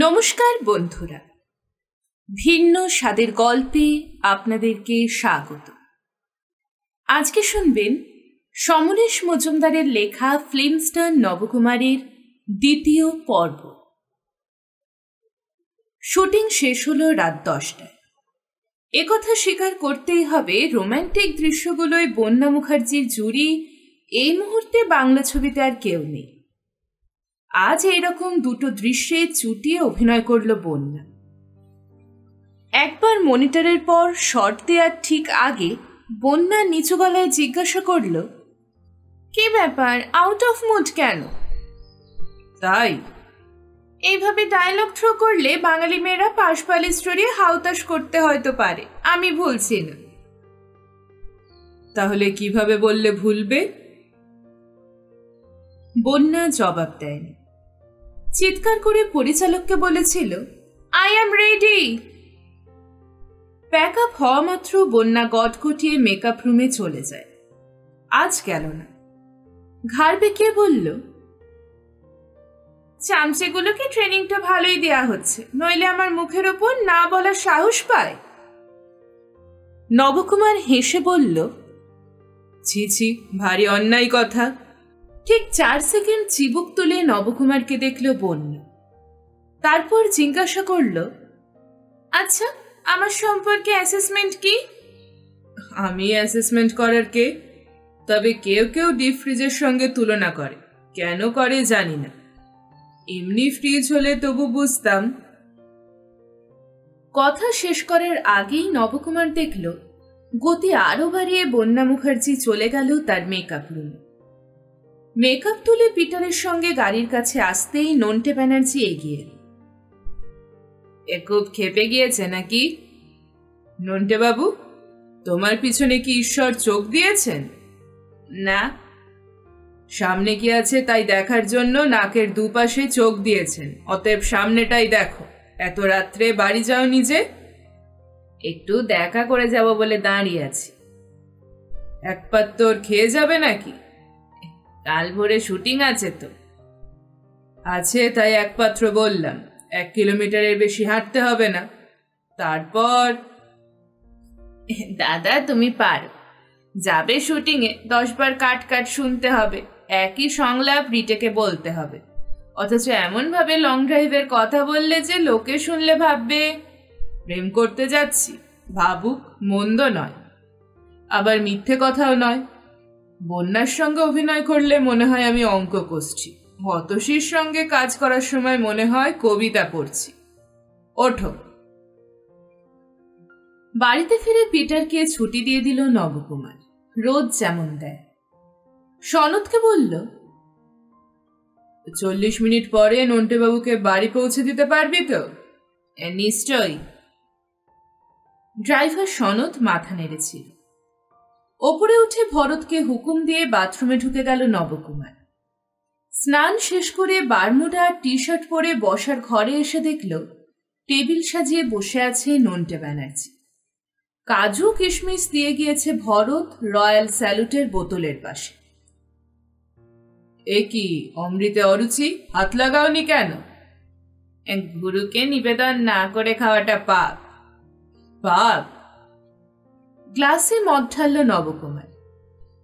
নমস্কার বন্ধুরা, ভিন্ন স্বাদের গল্পে আপনাদেরকে স্বাগত। আজকে শুনবেন সমরেশ মজুমদারের লেখা ফিল্মস্টার নবকুমারের দ্বিতীয় পর্ব। শুটিং শেষ হলো রাত 10টায়। একথা স্বীকার করতেই হবে, রোম্যান্টিক দৃশ্যগুলোয় বন্যা মুখার্জির জুড়ি এই মুহূর্তে বাংলা ছবিতে আর কেউ নেই। আজ এরকম দুটো দৃশ্যে চুটিয়ে অভিনয় করল বন্যা। একবার মনিটরের পর শট দেওয়ার ঠিক আগে বন্যা নিচু গলায় জিজ্ঞাসা করল, কি ব্যাপার, আউট অফ মুড কেন? তাই এইভাবে ডায়লগ থ্রো করলে বাঙালি মেয়েরা পাশপালি স্টোরি হাউতাশ করতে হয়তো পারে, আমি ভুলছি না। তাহলে কিভাবে বললে ভুলবে? বন্যা জবাব দেয়নি। চিৎকার করে পরিচালককে বলেছিল, I am ready. Pack up হওয়া মাত্র বন্যা গটগটিয়ে মেকআপ রুমে চলে যায়। আজ গেল না। ঘাড় বেঁকিয়ে বলল, চামচেগুলোকে ট্রেনিংটা ভালোই দেয়া হচ্ছে, নইলে আমার মুখের ওপর না বলার সাহস পায়। নবকুমার হেসে বলল, ছি ছি, ভারী অন্যায় কথা। ঠিক 4 সেকেন্ড চিবুক তুলে নবকুমারকে দেখল বন্যা। তারপর জিজ্ঞাসা করল, আচ্ছা, আমার সম্পর্কে অ্যাসেসমেন্ট কি? আমি অ্যাসেসমেন্ট করার কে? তবে কেউ কেউ ডিপ ফ্রিজের সঙ্গে তুলনা করে, কেন করে জানি না। এমনি ফ্রিজ হলে তবু বুঝতাম। কথা শেষ করার আগেই নবকুমার দেখল গতি আরো বাড়িয়ে বন্যা মুখার্জি চলে গেল তার মেকআপ রুমে। মেকআপ তুলে পিটারের সঙ্গে গাড়ির কাছে আসতেই নন্টে ব্যানার্জি এগিয়ে। এ খুব খেপে গিয়েছে নাকি? নন্টে বাবু, তোমার পিছনে কি ঈশ্বর চোখ দিয়েছেন? না। সামনে কি আছে তাই দেখার জন্য নাকের দুপাশে চোখ দিয়েছেন, অতএব সামনেটাই দেখো। এত রাত্রে বাড়ি যাও নিজে? একটু দেখা করে যাব বলে দাঁড়িয়ে আছি। এক পাত্তর খেয়ে যাবে নাকি? কাল ভোরে শুটিং আছে তো। আছে তাই এক পাত্র বললাম, 1 কিলোমিটারের বেশি হাঁটতে হবে না। তারপর দাদা তুমি পারো, যাবে শুটিংয়ে 10 বার কাট কাট শুনতে হবে, একই সংলাপ রিটেকে বলতে হবে, অথচ এমন ভাবে লং ড্রাইভের কথা বললে যে লোকে শুনলে ভাববে প্রেম করতে যাচ্ছি। ভাবুক, মন্দ নয়, আবার মিথ্যে কথাও নয়। বন্যার সঙ্গে অভিনয় করলে মনে হয় আমি অঙ্ক কষছি, হতশীর সঙ্গে কাজ করার সময় মনে হয় কবিতা পড়ছি। ওঠো। বাড়িতে ফিরে পিটারকে ছুটি দিয়ে দিল নবকুমার, রোজ যেমন দেয়। সনদকে বলল, 40 মিনিট পরে নন্টেবাবুকে বাড়ি পৌঁছে দিতে পারবি তো? নিশ্চয়ই। ড্রাইভার সনদ মাথা নেড়েছিল। ওপরে উঠে ভরতকে হুকুম দিয়ে বাথরুমে ঢুকে গেল নবকুমার। স্নান শেষ করে বারমুডা আর টি শার্ট পরে বসার ঘরে এসে দেখল টেবিল সাজিয়ে বসে আছে নন্টে ব্যানার্জি। কাজু কিশমিশ দিয়ে গিয়েছে ভরত রয়্যাল স্যালুটের বোতলের পাশে। এ কি অমৃতে অরুচি, হাত লাগাওনি কেন? গুরুকে নিবেদন না করে খাওয়াটা পাপ। পাপ? গ্লাসে মদ ঢালল নবকুমার।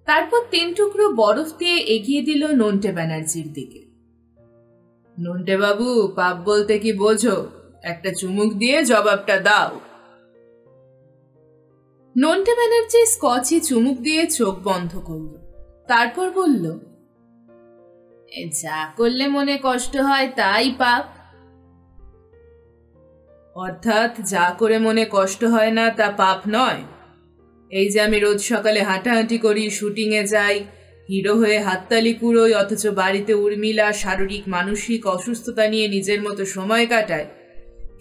তারপর 3 টুকরো বরফ দিয়ে এগিয়ে দিল নন্টে ব্যানার্জির দিকে। নন্টে বাবু, পাপ বলতে কি বোঝো? একটা চুমুক দিয়ে জবাবটা দাও। নন্টে ব্যানার্জি স্কচে চুমুক দিয়ে চোখ বন্ধ করল। তারপর বলল, যা করলে মনে কষ্ট হয় তাই পাপ। অর্থাৎ যা করে মনে কষ্ট হয় না তা পাপ নয়? এই যে আমি রোজ সকালে হাঁটাহাঁটি করি, শুটিংয়ে যাই, হিরো হয়ে হাততালি কুড়োই, অথচ বাড়িতে উর্মিলা শারীরিক মানসিক অসুস্থতা নিয়ে নিজের মতো সময় কাটায়,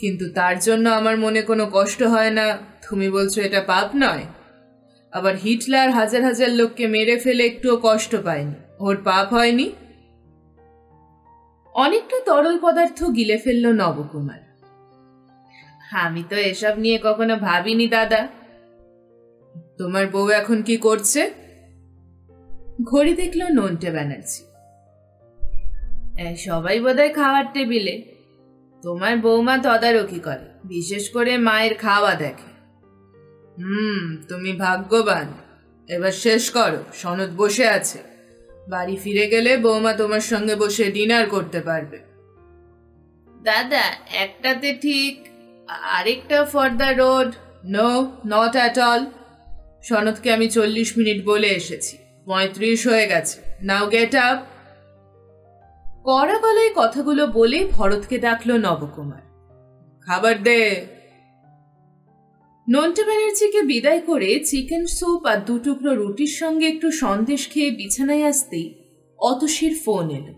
কিন্তু তার জন্য আমার মনে কোনো কষ্ট হয় না, তুমি বলছো এটা পাপ নয়? আবার হিটলার হাজার হাজার লোককে মেরে ফেলে একটুও কষ্ট পায়নি, ওর পাপ হয়নি? অনেকটা তরল পদার্থ গিলে ফেলল নবকুমার। আমি তো এসব নিয়ে কখনো ভাবিনি দাদা। তোমার বউ এখন কি করছে? ঘড়ি দেখল নন্টে ব্যানার্জি। সবাই বোধহয় খাওয়ার টেবিলে। তোমার বৌমা তদারকি করে, বিশেষ করে মায়ের খাওয়া দেখে। তুমি ভাগ্যবান। এবার শেষ করো, সনদ বসে আছে। বাড়ি ফিরে গেলে বৌমা তোমার সঙ্গে বসে ডিনার করতে পারবে। দাদা, একটাতে ঠিক, আরেকটা for the road. No, not at all. সনদকে আমি 40 মিনিট বলে এসেছি, 35 হয়ে গেছে। Now get up. কড়া গলায় কথাগুলো বলে ভরতকে ডাকলো নবকুমার। খাবার দে। নন্টে ব্যানার্জিকে বিদায় করে চিকেন স্যুপ আর 2 টুকরো রুটির সঙ্গে একটু সন্দেশ খেয়ে বিছানায় আসতেই অতসীর ফোন এলো।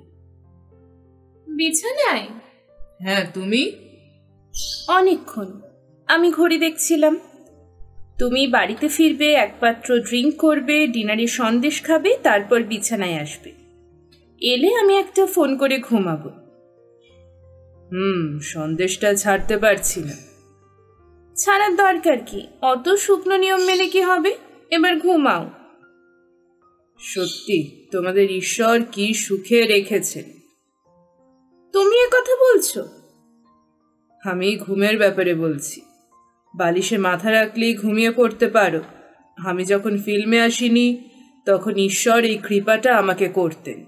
বিছানায়? হ্যাঁ, তুমি? অনেকক্ষণ। আমি ঘড়ি দেখছিলাম। তুমি বাড়িতে ফিরবে, এক পাত্র ড্রিঙ্ক করবে, ডিনারে সন্দেশ খাবে, তারপর বিছানায় আসবে। এলে আমি একটা ফোন করে ঘুমাবো। সন্দেশটা ছাড়তে পারছি না। ছাড়ার দরকার কি? অত শুকনো নিয়ম মেনে কি হবে? এবার ঘুমাও। সত্যি তোমাদের ঈশ্বর কি সুখে রেখেছেন। তুমি এ কথা বলছো? আমি ঘুমের ব্যাপারে বলছি। বালিশে মাথা রাখলেই ঘুমিয়ে পড়তে পারো। আমি যখন ফিল্মে আসিনি তখন ঈশ্বর এই কৃপাটা আমাকে করতেন।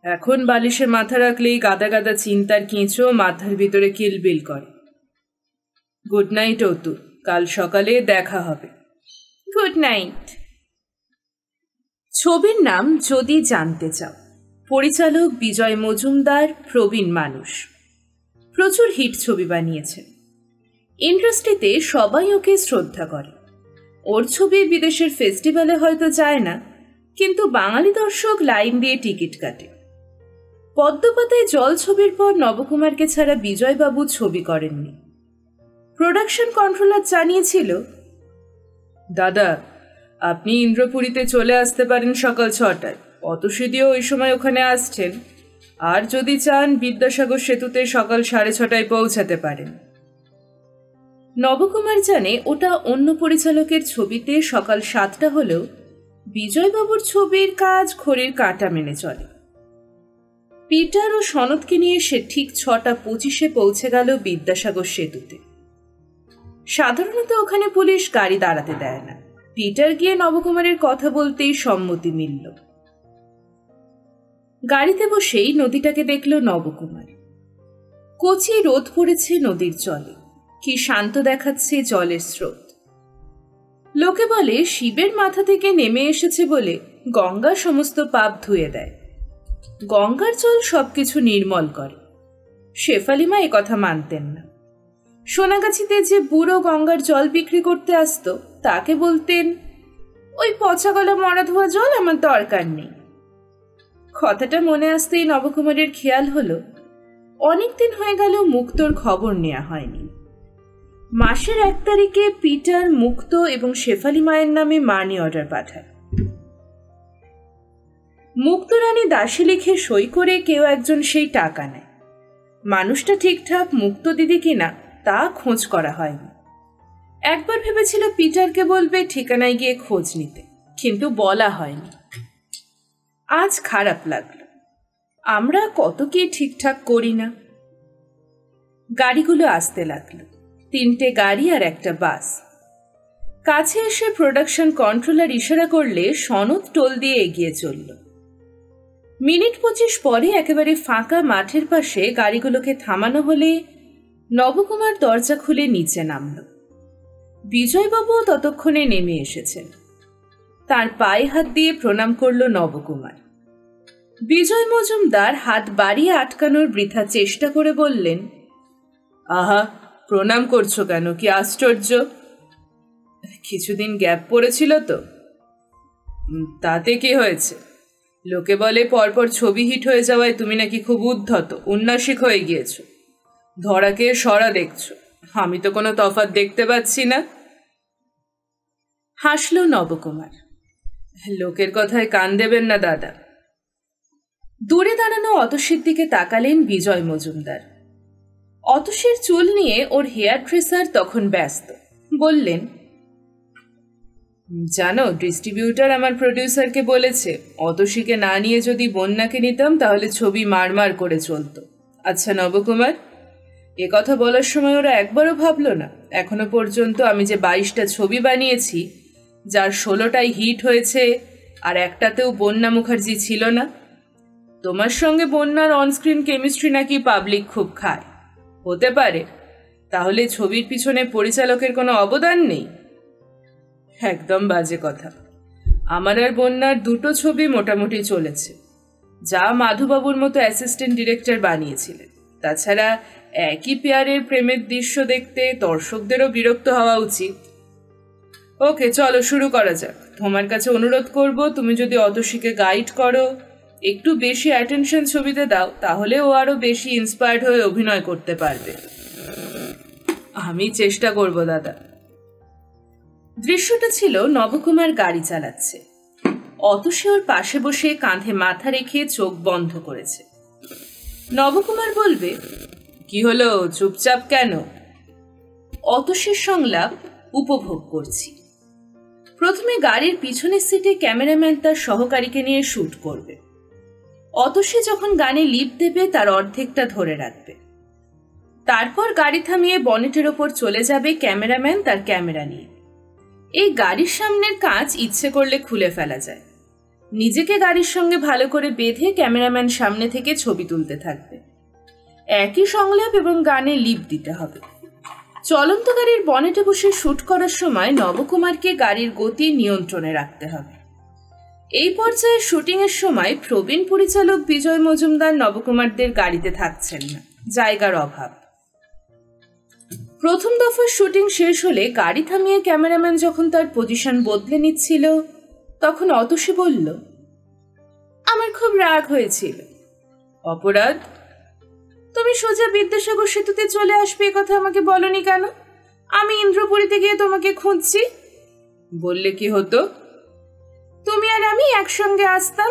এখন বালিশে মাথা রাখলেই গাদা গাদা চিন্তার কেঁচো মাথার ভিতরে কিলবিল করে। গুড নাইট অতু, কাল সকালে দেখা হবে। Good night. ছবির নাম যদি জানতে চাও। পরিচালক বিজয় মজুমদার, প্রবীণ মানুষ। প্রচুর হিট ছবি বানিয়েছেন। ইন্ডাস্ট্রিতে সবাই ওকে শ্রদ্ধা করে। ওর ছবি বিদেশের ফেস্টিভ্যালে হয়তো যায় না, কিন্তু বাঙালি দর্শক লাইন দিয়ে টিকিট কাটে। পদ্মপাতায় জল ছবির পর নবকুমারকে ছাড়া বিজয়বাবু ছবি করেননি। প্রোডাকশন কন্ট্রোলার জানিয়েছিল, দাদা আপনি ইন্দ্রপুরীতে চলে আসতে পারেন সকাল 6টায়। অতসীদিও ওই সময় ওখানে আসছেন। আর যদি চান বিদ্যাসাগর সেতুতে সকাল 6:30টায় পৌঁছাতে পারেন। নবকুমার জানে ওটা অন্য পরিচালকের ছবিতে সকাল 7টা হলেও বিজয়বাবুর ছবির কাজ ঘড়ির কাঁটা মেনে চলে। পিটার ও সনদকে নিয়ে সে ঠিক 6:25 পৌঁছে গেল বিদ্যাসাগর সেতুতে। সাধারণত ওখানে পুলিশ গাড়ি দাঁড়াতে দেয় না। পিটার গিয়ে নবকুমারের কথা বলতেই সম্মতি মিলল। গাড়িতে বসেই নদীটাকে দেখল নবকুমার। কচি রোদ পড়েছে নদীর জলে, কি শান্ত দেখাচ্ছে জলের স্রোত। লোকে বলে শিবের মাথা থেকে নেমে এসেছে বলে গঙ্গা সমস্ত পাপ ধুয়ে দেয়। গঙ্গার জল সবকিছু নির্মল করে। শেফালিমা কথা মানতেন না। সোনাগাছিতে যে বুড়ো গঙ্গার জল বিক্রি করতে আসতো তাকে বলতেন, ওই পচা গলা মরা ধোয়া জল আমার দরকার নেই। কথাটা মনে আসতেই নবকুমারের খেয়াল হলো অনেকদিন হয়ে গেল মুক্তোর খবর নেওয়া হয়নি। মাসের 1 তারিখে পিটার মুক্ত এবং শেফালি মায়ের নামে মানি অর্ডার পাঠায়। মুক্তরানী দাসী লিখে সই করে কেউ একজন সেই টাকা নেয়। মানুষটা ঠিকঠাক মুক্ত দিদি কিনা তা খোঁজ করা হয়নি। একবার ভেবেছিল পিটারকে বলবে ঠিকানায় গিয়ে খোঁজ নিতে, কিন্তু বলা হয়নি। আজ খারাপ লাগলো, আমরা কত কি ঠিকঠাক করি না। গাড়িগুলো আসতে লাগলো, 3টে গাড়ি আর একটা বাস। কাছে এসে প্রোডাকশন কন্ট্রোলার ইশারা করলে সনদ টোল দিয়ে এগিয়ে চলল। মিনিট 25 পরে একেবারে ফাঁকা মাঠের পাশে গাড়িগুলোকে থামানো হলে নবকুমার দরজা খুলে নিচে নামল। বিজয়বাবু ততক্ষণে নেমে এসেছেন। তার পায়ে হাত দিয়ে প্রণাম করল নবকুমার। বিজয় মজুমদার হাত বাড়িয়ে আটকানোর বৃথা চেষ্টা করে বললেন, আহা, প্রণাম করছো কেন? কি আশ্চর্য! কিছুদিন গ্যাপ পড়েছিল তো। তাতে কি হয়েছে? লোকে বলে পরপর ছবি হিট হয়ে যাওয়ায় তুমি নাকি খুব উদ্ধত, উন্নাসিক হয়ে গিয়েছ। ধরাকে সরা দেখছো, আমি তো কোনো তফাৎ দেখতে পাচ্ছি না। হাসল নবকুমার। লোকের কথায় কান দেবেন না দাদা। দূরে দাঁড়ানো অতসীর দিকে তাকালেন বিজয় মজুমদার। অতসীর চুল নিয়ে ওর হেয়ার ড্রেসার তখন ব্যস্ত। বললেন, জানো, ডিস্ট্রিবিউটার আমার প্রডিউসারকে বলেছে অতসীকে না নিয়ে যদি বন্যাকে নিতাম তাহলে ছবি মারমার করে চলত, আচ্ছা নবকুমার, এ কথা বলার সময় ওরা একবারও ভাবলো না এখনো পর্যন্ত আমি যে 22টা ছবি বানিয়েছি, যার 16টাই হিট হয়েছে আর একটাতেও বন্যা মুখার্জি ছিল না? তোমার সঙ্গে বন্যার অনস্ক্রিন কেমিস্ট্রি নাকি পাবলিক খুব খায়। হতে পারে, তাহলে ছবির পিছনে পরিচালকের কোনো অবদান নেই? একদম বাজে কথা। আমার আর বন্যার 2টো ছবি মোটামুটি চলেছে, যা মাধুবাবুর মতো অ্যাসিস্ট্যান্ট ডিরেক্টর বানিয়েছিলেন। তাছাড়া একই পেয়ারের প্রেমের দৃশ্য দেখতে দর্শকদেরও বিরক্ত হওয়া উচিত। ওকে, চলো শুরু করা যাক। তোমার কাছে অনুরোধ করব, তুমি যদি অতসীকে গাইড করো, একটু বেশি অ্যাটেনশন ছবিতে দাও, তাহলে ও আরো বেশি ইন্সপায়ার্ড হয়ে অভিনয় করতে পারবে। আমি চেষ্টা করব দাদা। দৃশ্যটা ছিল নবকুমার গাড়ি চালাচ্ছে। অতসী ওর পাশে বসে কাঁধে মাথা রেখে চোখ বন্ধ করেছে। নবকুমার বলবে, কি হলো, চুপচাপ কেন? অতসীর সংলাপ উপভোগ করছি। প্রথমে গাড়ির পিছনের সিটে ক্যামেরাম্যান তার সহকারীকে নিয়ে শ্যুট করবে। অতসী যখন গানে লিপ দেবে তার অর্ধেকটা ধরে রাখবে। তারপর গাড়ি থামিয়ে বনেটের ওপর চলে যাবে ক্যামেরাম্যান তার ক্যামেরা নিয়ে। এই গাড়ির সামনের কাঁচ ইচ্ছে করলে খুলে ফেলা যায়। নিজেকে গাড়ির সঙ্গে ভালো করে বেঁধে ক্যামেরাম্যান সামনে থেকে ছবি তুলতে থাকবে। একই সংলাপ এবং গানে লিপ দিতে হবে। চলন্ত গাড়ির বনেটে বসে শ্যুট করার সময় নবকুমারকে গাড়ির গতি নিয়ন্ত্রণে রাখতে হবে। এই পর্যায়ে শুটিংয়ের সময় প্রবীণ পরিচালক বিজয় মজুমদার নবকুমারদের গাড়িতে থাকছেন না, জায়গার অভাব। প্রথম দফার শুটিং শেষ হলে গাড়ি থামিয়ে ক্যামেরাম্যান যখন তার পজিশন বদলে নিচ্ছিল, তখন অতসী বলল, আমার খুব রাগ হয়েছিল। অপরাধ? তুমি সোজা বিদ্যাসাগর সেতুতে চলে আসবে এ কথা আমাকে বলনি কেন? আমি ইন্দ্রপুরীতে গিয়ে তোমাকে খুঁজছি। বললে কি হতো? তুমি আর আমি একসঙ্গে আসতাম।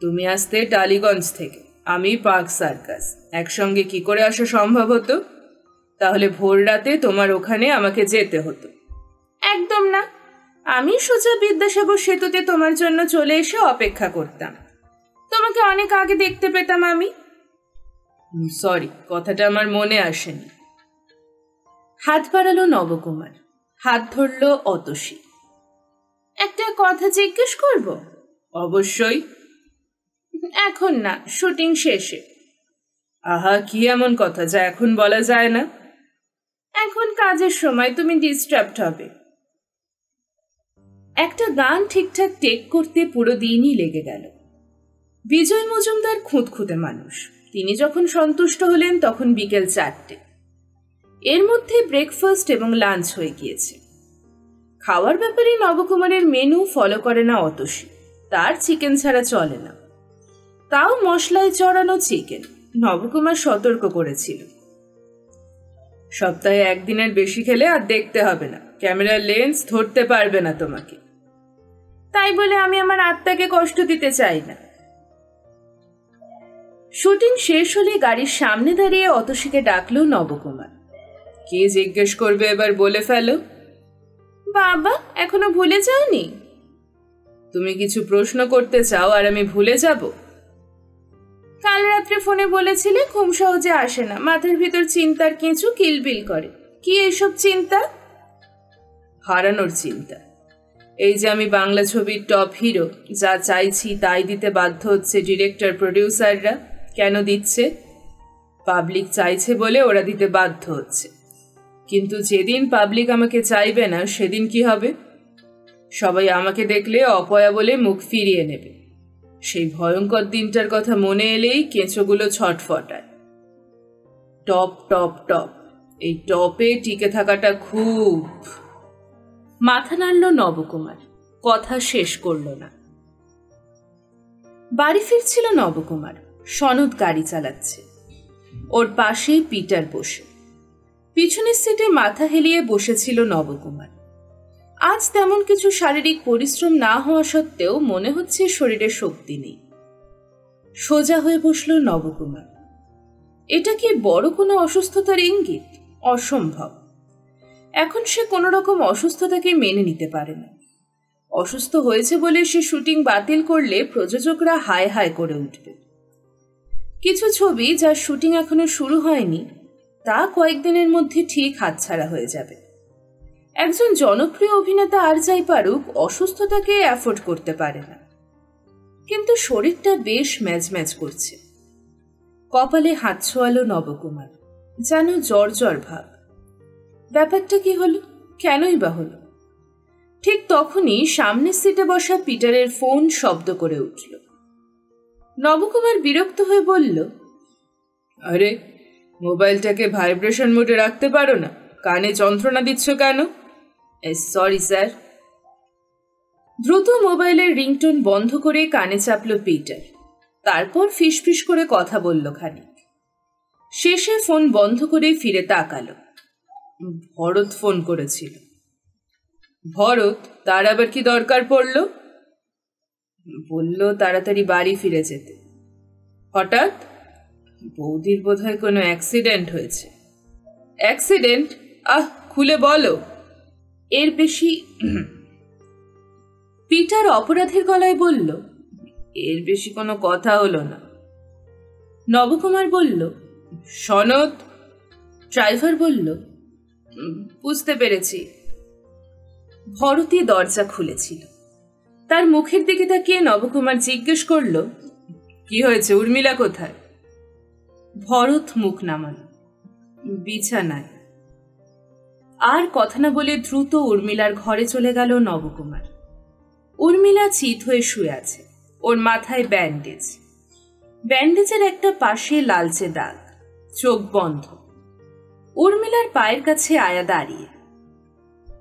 তুমি আসতে টালিগঞ্জ থেকে, আমি পার্ক সার্কাস। একসঙ্গে কি করে আসা সম্ভব হতো? তাহলে ভোর রাতে তোমার ওখানে আমাকে যেতে হতো। একদম না, আমি সোজা বিদ্যাসাগর সেতুতে তোমার জন্য চলে এসে অপেক্ষা করতাম। তোমাকে অনেক আগে দেখতে পেতাম আমি। সরি, কথাটা আমার মনে আসেনি। হাত বাড়ালো নবকুমার, হাত ধরল অতসী। একটা কথা জিজ্ঞেস করব? অবশ্যই। এখন না, শুটিং শেষে। আহা, কি এমন কথা যা এখন বলা যায় না? এখন কাজের সময়, তুমি ডিস্টার্বড হবে। একটা গান ঠিকঠাক টেক করতে পুরো দিনই লেগে গেল। বিজয় মজুমদার খুঁতখুঁতে মানুষ। তিনি যখন সন্তুষ্ট হলেন তখন বিকেল 4টে। এর মধ্যে ব্রেকফাস্ট এবং লাঞ্চ হয়ে গিয়েছে। খাওয়ার ব্যাপারে নবকুমারের মেনু ফলো করে না অতসী। তার চিকেন ছাড়া চলে না, তাও মশলায় চড়ানো চিকেন। নবকুমার সতর্ক করেছিল, সপ্তাহে একদিনের বেশি খেলে আর দেখতে হবে না, ক্যামেরার লেন্স ধরতে পারবে না তোমাকে। তাই বলে আমি আমার আত্মাকে কষ্ট দিতে চাই না। শুটিং শেষ হলে গাড়ির সামনে দাঁড়িয়ে অতসীকে ডাকলো নবকুমার। কে জিজ্ঞেস করবে এবার, বলে ফেলো। বাবা, এখনো ভুলে যাওনি? তুমি কিছু প্রশ্ন করতে চাও আর আমি ভুলে যাব? কাল রাত্রে ফোনে বলেছিলে ঘুম সহজে আসে না, মাথার ভিতর চিন্তার কেঁচু কিলবিল করে। কি এইসব চিন্তা? হারানোর চিন্তা। এই যে আমি বাংলা ছবির টপ হিরো, যা চাইছি তাই দিতে বাধ্য হচ্ছে ডিরেক্টর প্রডিউসাররা। কেন দিচ্ছে? পাবলিক চাইছে বলে ওরা দিতে বাধ্য হচ্ছে। কিন্তু যেদিন পাবলিক আমাকে চাইবে না, সেদিন কি হবে? সবাই আমাকে দেখলে অপয়া বলে মুখ ফিরিয়ে নেবে। সেই ভয়ঙ্কর দিনটার কথা মনে এলেই কেঁচোগুলো ছটফটায়। টপ টপ টপ, এই টপে টিকে থাকাটা খুব। মাথা নাড়ল নবকুমার, কথা শেষ করল না। বাড়ি ফিরছিল নবকুমার। সনদ গাড়ি চালাচ্ছে। ওর পাশে পিটার বসে। পিছনের সিটে মাথা হেলিয়ে বসেছিল নবকুমার। আজ তেমন কিছু শারীরিক পরিশ্রম না হওয়া সত্ত্বেও মনে হচ্ছে শরীরে শক্তি নেই। সোজা হয়ে বসল নবকুমার। এটা কি বড় কোনো অসুস্থতার ইঙ্গিত? অসম্ভব। এখন সে কোনো রকম অসুস্থতাকে মেনে নিতে পারে না। অসুস্থ হয়েছে বলে সে শুটিং বাতিল করলে প্রযোজকরা হায় হায় করে উঠবে। কিছু ছবি যার শুটিং এখনো শুরু হয়নি তা কয়েকদিনের মধ্যে ঠিক হাতছাড়া হয়ে যাবে। একজন জনপ্রিয় অভিনেতা আর যাই পারুক অসুস্থতাকে অ্যাফোর্ড করতে পারে না, কিন্তু শরীরটা বেশ ম্যাজ করছে। কপালে হাত ছোঁয়ালো নবকুমার, যেন জ্বর ভাব। ব্যাপারটা কি হলো, কেনই বা হলো? ঠিক তখনই সামনের সিটে বসা পিটারের ফোন শব্দ করে উঠল। নবকুমার বিরক্ত হয়ে বলল, আরে, মোবাইলটাকে ভাইব্রেশন মোডে রাখতে পারো না? কানে যন্ত্রণা দিচ্ছ কেন? Sorry sir. দ্রুত মোবাইলের রিংটোন বন্ধ করে কানে চাপল পিটার। তারপর ফিসফিস করে কথা বলল খানিক। শেষে ফোন বন্ধ করে ফিরে তাকালো। ভরত ফোন করেছিল। ভরত? তার আবার কি দরকার পড়ল? বলল তাড়াতাড়ি বাড়ি ফিরে যেতে। হঠাৎ? বৌদির বোধহয় কোনো অ্যাক্সিডেন্ট হয়েছে। অ্যাক্সিডেন্ট? খুলে বলো। এর বেশি? পিটার অপরাধের গলায় বলল, এর বেশি কোনো কথা হলো না। নবকুমার বলল, সনদ? ড্রাইভার বলল, বুঝতে পেরেছি। ভরতী দরজা খুলেছিল। তার মুখের দিকে তাকিয়ে নবকুমার জিজ্ঞেস করল, কি হয়েছে? উর্মিলা কোথায়? ভরত মুখ নামাল, বিছানায়। আর কথা না বলে দ্রুত উর্মিলার ঘরে চলে গেল নবকুমার। উর্মিলা চিত হয়ে শুয়ে আছে। ওর মাথায় ব্যান্ডেজ। ব্যান্ডেজের একটা পাশে লালচে দাগ, চোখ বন্ধ। উর্মিলার পায়ের কাছে আয়া দাঁড়িয়ে।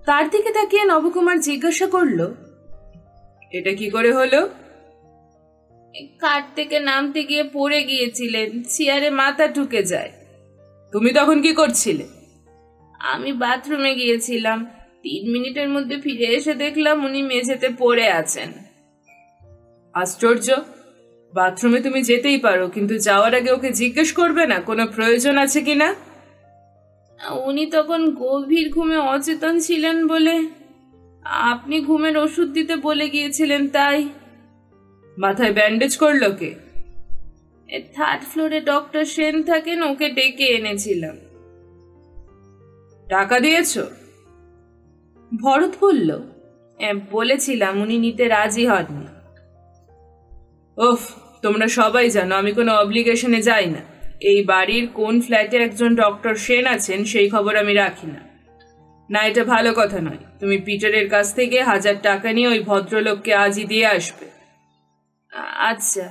তার দিকে তাকিয়ে নবকুমার জিজ্ঞাসা করল, এটা কি করে হলো? কাঠ থেকে নামতে গিয়ে পড়ে গিয়েছিলেন, চেয়ারে মাথা ঢুকে যায়। তুমি তখন কি করছিলে? আমি বাথরুমে গিয়েছিলাম। 3 মিনিটের মধ্যে ফিরে এসে দেখলাম উনি মেঝেতে পড়ে আছেন। আশ্চর্য! বাথরুমে তুমি যেতেই পারো, কিন্তু যাওয়ার আগে ওকে জিজ্ঞেস করবে না কোনো প্রয়োজন আছে কিনা? উনি তখন গভীর ঘুমে অচেতন ছিলেন বলে। আপনি ঘুমের ওষুধ দিতে বলে গিয়েছিলেন, তাই। মাথায় ব্যান্ডেজ করলো কে? 3rd ফ্লোরে ডক্টর সেন থাকেন, ওকে ডেকে এনেছিলাম। টাকা দিয়েছ? ভরত বলল, বলেছিলাম, উনি নিতে রাজি হননি। তোমরা সবাই জানো আমি কোনো অব্লিগেশনে যাই না। এই বাড়ির কোন ফ্ল্যাটে একজন ডক্টর সেন আছেন সেই খবর আমি রাখি না। না, এটা ভালো কথা নয়। তুমি পিটারের কাছ থেকে 1000 টাকা নিয়ে ওই ভদ্রলোককে আজই দিয়ে আসবে। আচ্ছা।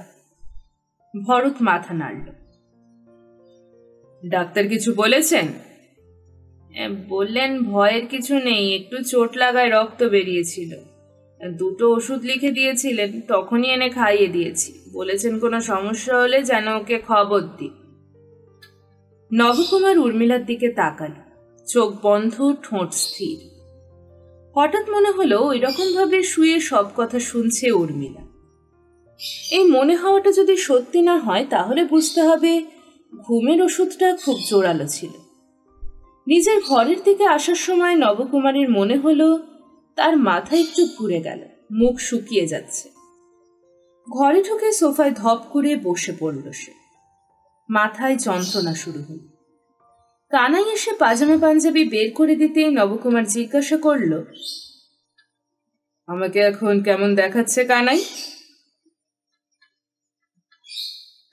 ভরত মাথা নাড়ল। ডাক্তার কিছু বলেছেন? বললেন ভয়ের কিছু নেই, একটু চোট লাগায় রক্ত বেরিয়েছিল। 2টো ওষুধ লিখে দিয়েছিলেন, তখনই এনে খাইয়ে দিয়েছি। বলেছেন কোনো সমস্যা হলে যেন ওকে খবর দিই। নবকুমার উর্মিলার দিকে তাকাল, চোখ বন্ধ, ঠোঁট স্থির। হঠাৎ মনে হলো ওই রকম ভাবে শুয়ে সব কথা শুনছে উর্মিলা। এই মনে হওয়াটা যদি সত্যি না হয় তাহলে বুঝতে হবে ঘুমের ওষুধটা খুব জোরালো ছিল। নিজের ঘরের দিকে আসার সময় নবকুমারের মনে হলো তার মাথা একটু ঘুরে গেল, মুখ শুকিয়ে যাচ্ছে। ঘরে ঢুকে সোফায় ধপ করে বসে পড়ল সে। মাথায় যন্ত্রণা শুরু হল। কানাই এসে পাজামা পাঞ্জাবি বের করে দিতেই নবকুমার জিজ্ঞাসা করল, আমাকে এখন কেমন দেখাচ্ছে কানাই?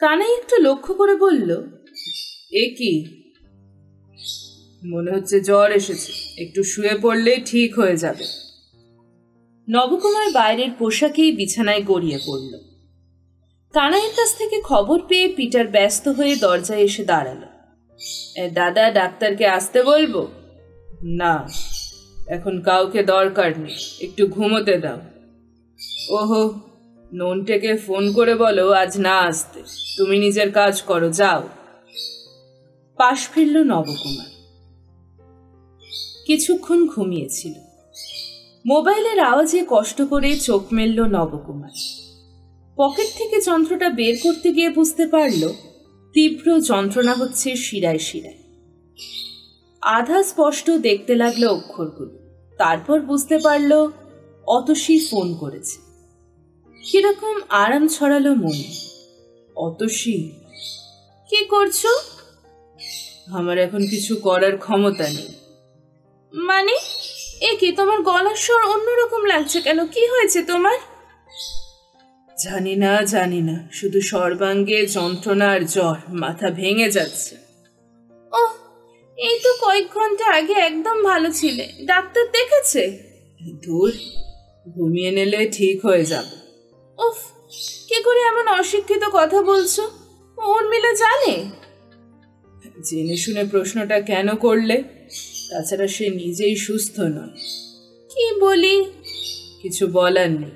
কানাই একটু লক্ষ্য করে বলল, এ কি? মনে হচ্ছে জ্বর এসেছে, একটু শুয়ে পড়লেই ঠিক হয়ে যাবে। নবকুমার বাইরের পোশাকেই বিছানায় গড়িয়ে পড়ল। কানাইয়ের কাছ থেকে খবর পেয়ে পিটার ব্যস্ত হয়ে দরজায় এসে দাঁড়ালো। দাদা, ডাক্তারকে আসতে বলবো? না, এখন কাউকে দরকার নেই, একটু ঘুমোতে দাও। ওহো, নন্টেকে ফোন করে বলো আজ না আসতে। তুমি নিজের কাজ করো, যাও। পাশ ফিরল নবকুমার। কিছুক্ষণ ঘুমিয়েছিল। মোবাইলের আওয়াজে কষ্ট করে চোখ মেলল নবকুমার। পকেট থেকে যন্ত্রটা বের করতে গিয়ে বুঝতে পারল তীব্র যন্ত্রণা হচ্ছে শিরায় শিরায়। আধা স্পষ্ট দেখতে লাগলো অক্ষরগুলো। তারপর বুঝতে পারল অতসী ফোন করেছে। কিরকম আরাম ছড়ালো মনে। অতসী, কি করছো? আমার এখন কিছু করার ক্ষমতা নেই। মানে? এ কি, তোমার গলার স্বর অন্যরকম লাগছে কেন? কি হয়েছে তোমার? জানি না, শুধু সর্বাঙ্গে যন্ত্রণা আর জ্বর, মাথা ভেঙে যাচ্ছে। ওহ, এই তো কয়েক ঘন্টা আগে একদম ভালো ছিলে। ডাক্তার দেখেছে? দূর, ঘুমিয়ে নিলে ঠিক হয়ে যাবে। উফ, কি করে এমন অশিক্ষিত কথা বলছো? উর্মিলা জানে? জেনে শুনে প্রশ্নটা কেন করলে? তাছাড়া সে নিজেই সুস্থ নয়। কি বলি? কিছু বলার নেই।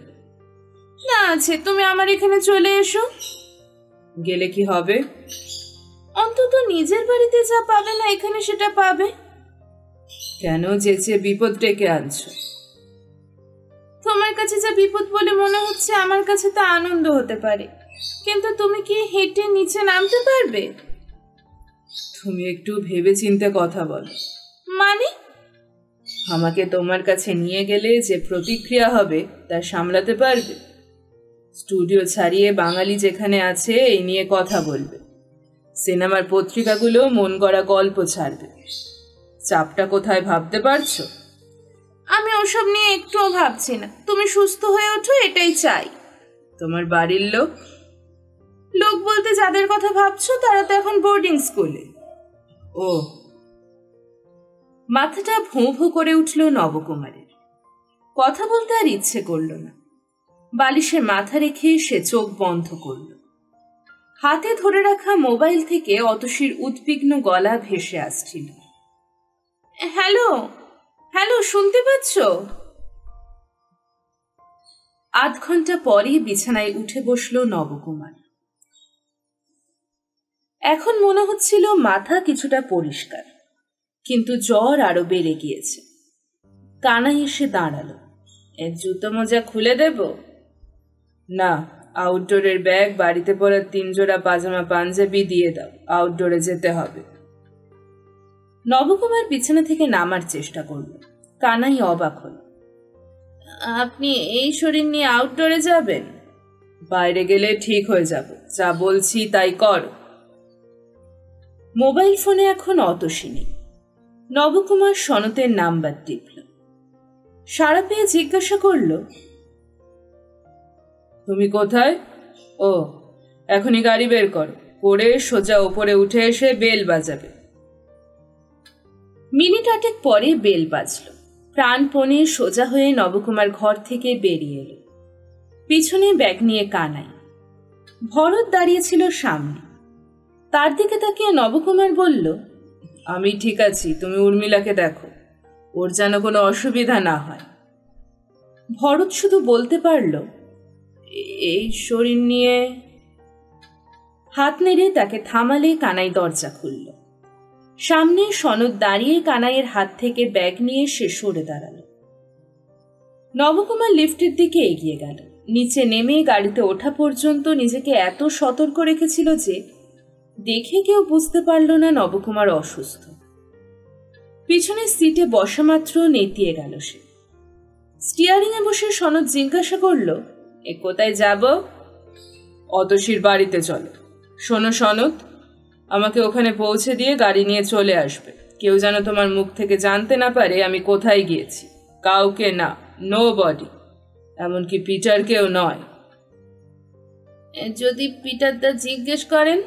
না আছে, তুমি আমার এখানে চলে এসো। গেলে কি হবে? অন্তত নিজের বাড়িতে যা পাবে না এখানে সেটা পাবে। কেন যেচে বিপদ ডেকে আনছো? তোমার কাছে যা বিপদ বলে মনে হচ্ছে আমার কাছে তা আনন্দ হতে পারে, কিন্তু তুমি কি হেঁটে নিচে নামতে পারবে? তুমি একটু ভেবে চিন্তে কথা বলো। মানে? আমাকে তোমার কাছে নিয়ে গেলে যে প্রতিক্রিয়া হবে তা সামলাতে পারবে? স্টুডিও ছাড়িয়ে বাঙালি যেখানে আছে এই নিয়ে কথা বলবে, সিনেমার পত্রিকাগুলো মন গড়া গল্প ছাড়বে। চাপটা কোথায় ভাবতে পারছো? আমি ওসব নিয়ে একটুও ভাবছি না। তুমি সুস্থ হয়ে ওঠো, এটাই চাই। তোমার বাড়ির লোক? লোক বলতে যাদের কথা ভাবছো তারা তো এখন বোর্ডিং স্কুলে। ও। মাথাটা ভোঁ ভোঁ করে উঠল নবকুমারের। কথা বলতে আর ইচ্ছে করল না। বালিশে মাথা রেখে সে চোখ বন্ধ করল। হাতে ধরে রাখা মোবাইল থেকে অতসীর উদ্বিগ্ন গলা ভেসে আসছিল। হ্যালো হ্যালো, শুনতে পাচ্ছ? আধ ঘন্টা পরে বিছানায় উঠে বসল নবকুমার। এখন মনে হচ্ছিল মাথা কিছুটা পরিষ্কার, কিন্তু জ্বর আরো বেড়ে গিয়েছে। কানাই এসে দাঁড়ালো। এর জুতো মোজা খুলে দেব? না, আউটডোরের ব্যাগ, বাড়িতে পড়ার 3 জোড়া পাজামা পাঞ্জাবি দিয়ে দাও, আউটডোরে যেতে হবে। নবকুমার বিছানা থেকে নামার চেষ্টা করল। কানাই অবাক হল। আপনি এই শরীর নিয়ে আউটডোরে যাবেন? বাইরে গেলে ঠিক হয়ে যাব, যা বলছি তাই কর। মোবাইল ফোনে এখন অতসী নেই। নবকুমার সনতের নাম্বার টিপল। সাড়া পেয়ে জিজ্ঞাসা করল, তুমি কোথায়? ও, এখনই গাড়ি বের করো, করে সোজা ওপরে উঠে এসে বেল বাজাবে। মিনিট 8 পরে বেল বাজল। প্রাণপণে সোজা হয়ে নবকুমার ঘর থেকে বেরিয়ে এলো। পিছনে ব্যাগ নিয়ে কানাই। ভরত দাঁড়িয়েছিল সামনে। তার দিকে তাকিয়ে নবকুমার বলল, আমি ঠিক আছি, তুমি উর্মিলাকে দেখো, ওর যেন কোনো অসুবিধা না হয়। ভরত শুধু বলতে পারল, এই শরীর নিয়ে। হাত নেড়ে তাকে থামালে কানাই দরজা খুলল। সামনে সনদ দাঁড়িয়ে কানাইয়ের হাত থেকে ব্যাগ নিয়ে সে সরে দাঁড়ালো। নবকুমার লিফটের দিকে এগিয়ে গেল। নিচে নেমে গাড়িতে ওঠা পর্যন্ত নিজেকে এত সতর্ক রেখেছিল যে দেখে কেউ বুঝতে পারল না নবকুমার অসুস্থ। পিছনের সিটে বসা মাত্র নেতিয়ে গেল সে। স্টিয়ারিংয়ে বসে সনদ জিজ্ঞাসা করল, এ কোথায় যাব? অতসীর বাড়িতে চলো। শোনো সনদ, আমাকে ওখানে পৌঁছে দিয়ে গাড়ি নিয়ে চলে আসবে। কেউ যেন তোমার মুখ থেকে জানতে না পারে আমি কোথায় গিয়েছি। কাউকে না, নো বডি, এমনকি পিটারকেও নয়। যদি পিটারদা জিজ্ঞেস করেন?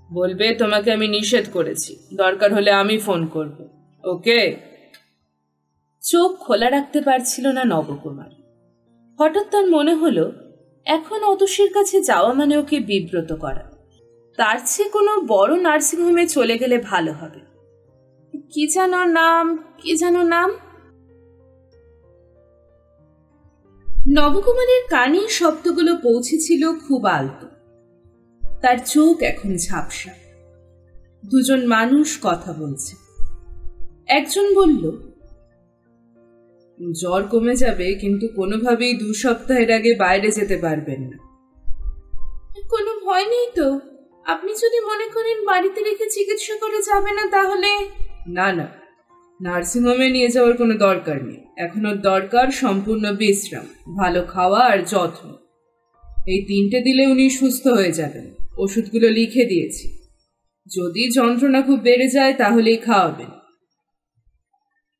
বলবে তোমাকে আমি নিষেধ করেছি, দরকার হলে আমি ফোন করব। ওকে? চোখ খোলা রাখতে পারছিল না নবকুমার। হঠাৎ তার মনে হলো এখন অতসীর কাছে যাওয়া মানে ওকে বিব্রত করা। তার চেয়ে কোনো বড় নার্সিংহোমে চলে গেলে ভালো হবে। কি যেন নাম? নবকুমারের কানে শব্দগুলো পৌঁছেছিল খুব আলতো। তার চোখ এখন ঝাপসা। দুজন মানুষ কথা বলছে। একজন বলল, জ্বর কমে যাবে, কিন্তু কোনোভাবেই 2 সপ্তাহের আগে বাইরে যেতে পারবেন না। কোনো ভয় নেই তো? আপনি যদি মনে করেন বাড়িতে রেখে চিকিৎসা করে যাবে না তাহলে? না, নার্সিংহোমে নিয়ে যাওয়ার কোনো দরকার নেই। এখন ওর দরকার সম্পূর্ণ বিশ্রাম, ভালো খাওয়া আর যত্ন। এই 3টে দিলে উনি সুস্থ হয়ে যাবেন। ওষুধগুলো লিখে দিয়েছি, যদি যন্ত্রণা খুব বেড়ে যায় তাহলেই খাওয়াবেন।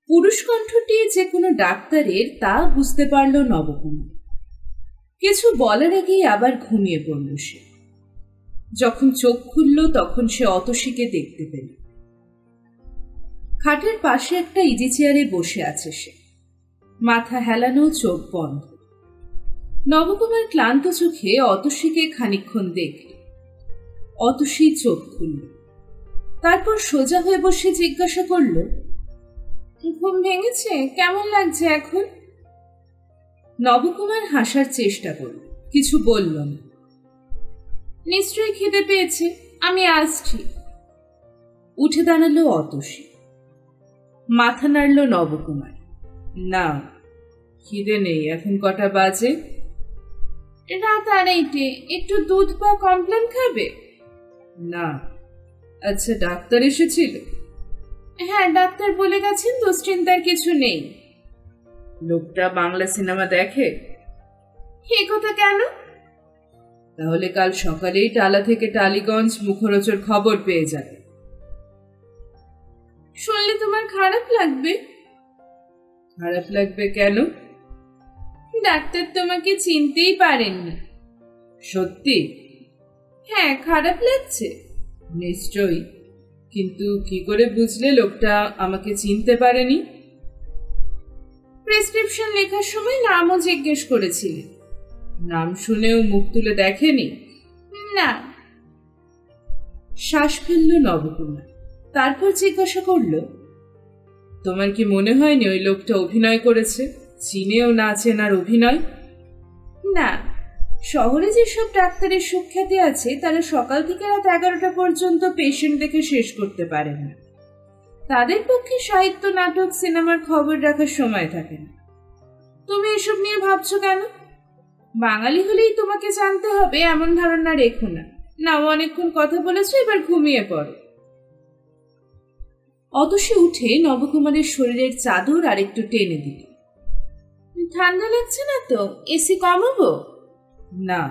পুরুষ কণ্ঠটি যে কোনো ডাক্তারের তা বুঝতে পারল নবকুমার। কিছু বলার আগেই আবার ঘুমিয়ে পড়ল সে। যখন চোখ খুলল তখন সে অতসীকে দেখতে পেল। খাটের পাশে একটা ইজি চেয়ারে বসে আছে সে, মাথা হেলানো, চোখ বন্ধ। নবকুমার ক্লান্ত চোখে অতসীকে খানিকক্ষণ দেখল। অতসী চোখ খুলল, তারপর সোজা হয়ে বসে জিজ্ঞাসা করল, ঘুম ভেঙেছে? কেমন লাগছে এখন? নবকুমার হাসার চেষ্টা করল, কিছু বলল না। নিশ্চয়ই খিদে পেয়েছে, আমি আসছি। উঠে দাঁড়ালো অতসী। মাথা নাড়ল নবকুমার। না, খিদে নেই। এখন কটা বাজে? রাত 2:30। একটু দুধ বা কমপ্লেন খাবে? না। আচ্ছা, ডাক্তার এসেছিল? হ্যাঁ, ডাক্তার বলে গেছেন দুশ্চিন্তার কিছু নেই। লোকটা বাংলা সিনেমা দেখে? এ কথা কেন? তাহলে কাল সকালেই টালা থেকে টালিগঞ্জ মুখরোচর খবর পেয়ে যাবে। শুনলে তোমার খারাপ লাগবে? খারাপ লাগবে কেন? ডাক্তার তোমাকে চিনতেই পারেননি। সত্যি? হ্যাঁ, খারাপ লাগছে। নিশ্চয়ই, কিন্তু কি করে বুঝলে লোকটা আমাকে চিনতে পারেনি? প্রেসক্রিপশন লেখার সময় নামও জিজ্ঞেস করেছিলেন। নাম শুনেও মুখ তুলে দেখেনি? না। শ্বাস ফেলল নবকুমার, তারপর জিজ্ঞাসা করল, তোমার কি মনে হয়নি ওই লোকটা অভিনয় করেছে? চিনেও না চেনার অভিনয়? না, শহরে যেসব ডাক্তারের সুখ্যাতি আছে তারা সকাল থেকে রাত 11টা পর্যন্ত পেশেন্ট দেখে শেষ করতে পারেন না। তাদের পক্ষে সাহিত্য, নাটক, সিনেমার খবর রাখার সময় থাকে না। তুমি এসব নিয়ে ভাবছো কেন? বাঙালি হলেই তোমাকে জানতে হবে এমন ধারণা রেখো না। নাও, অনেকক্ষণ কথা বলেছো, এবার ঘুমিয়ে পড়ো। অতসী উঠে নবকুমারের শরীরের চাদর আর একটু টেনে দিল। ঠান্ডা লাগছে না তো? এসি কমাবো? না।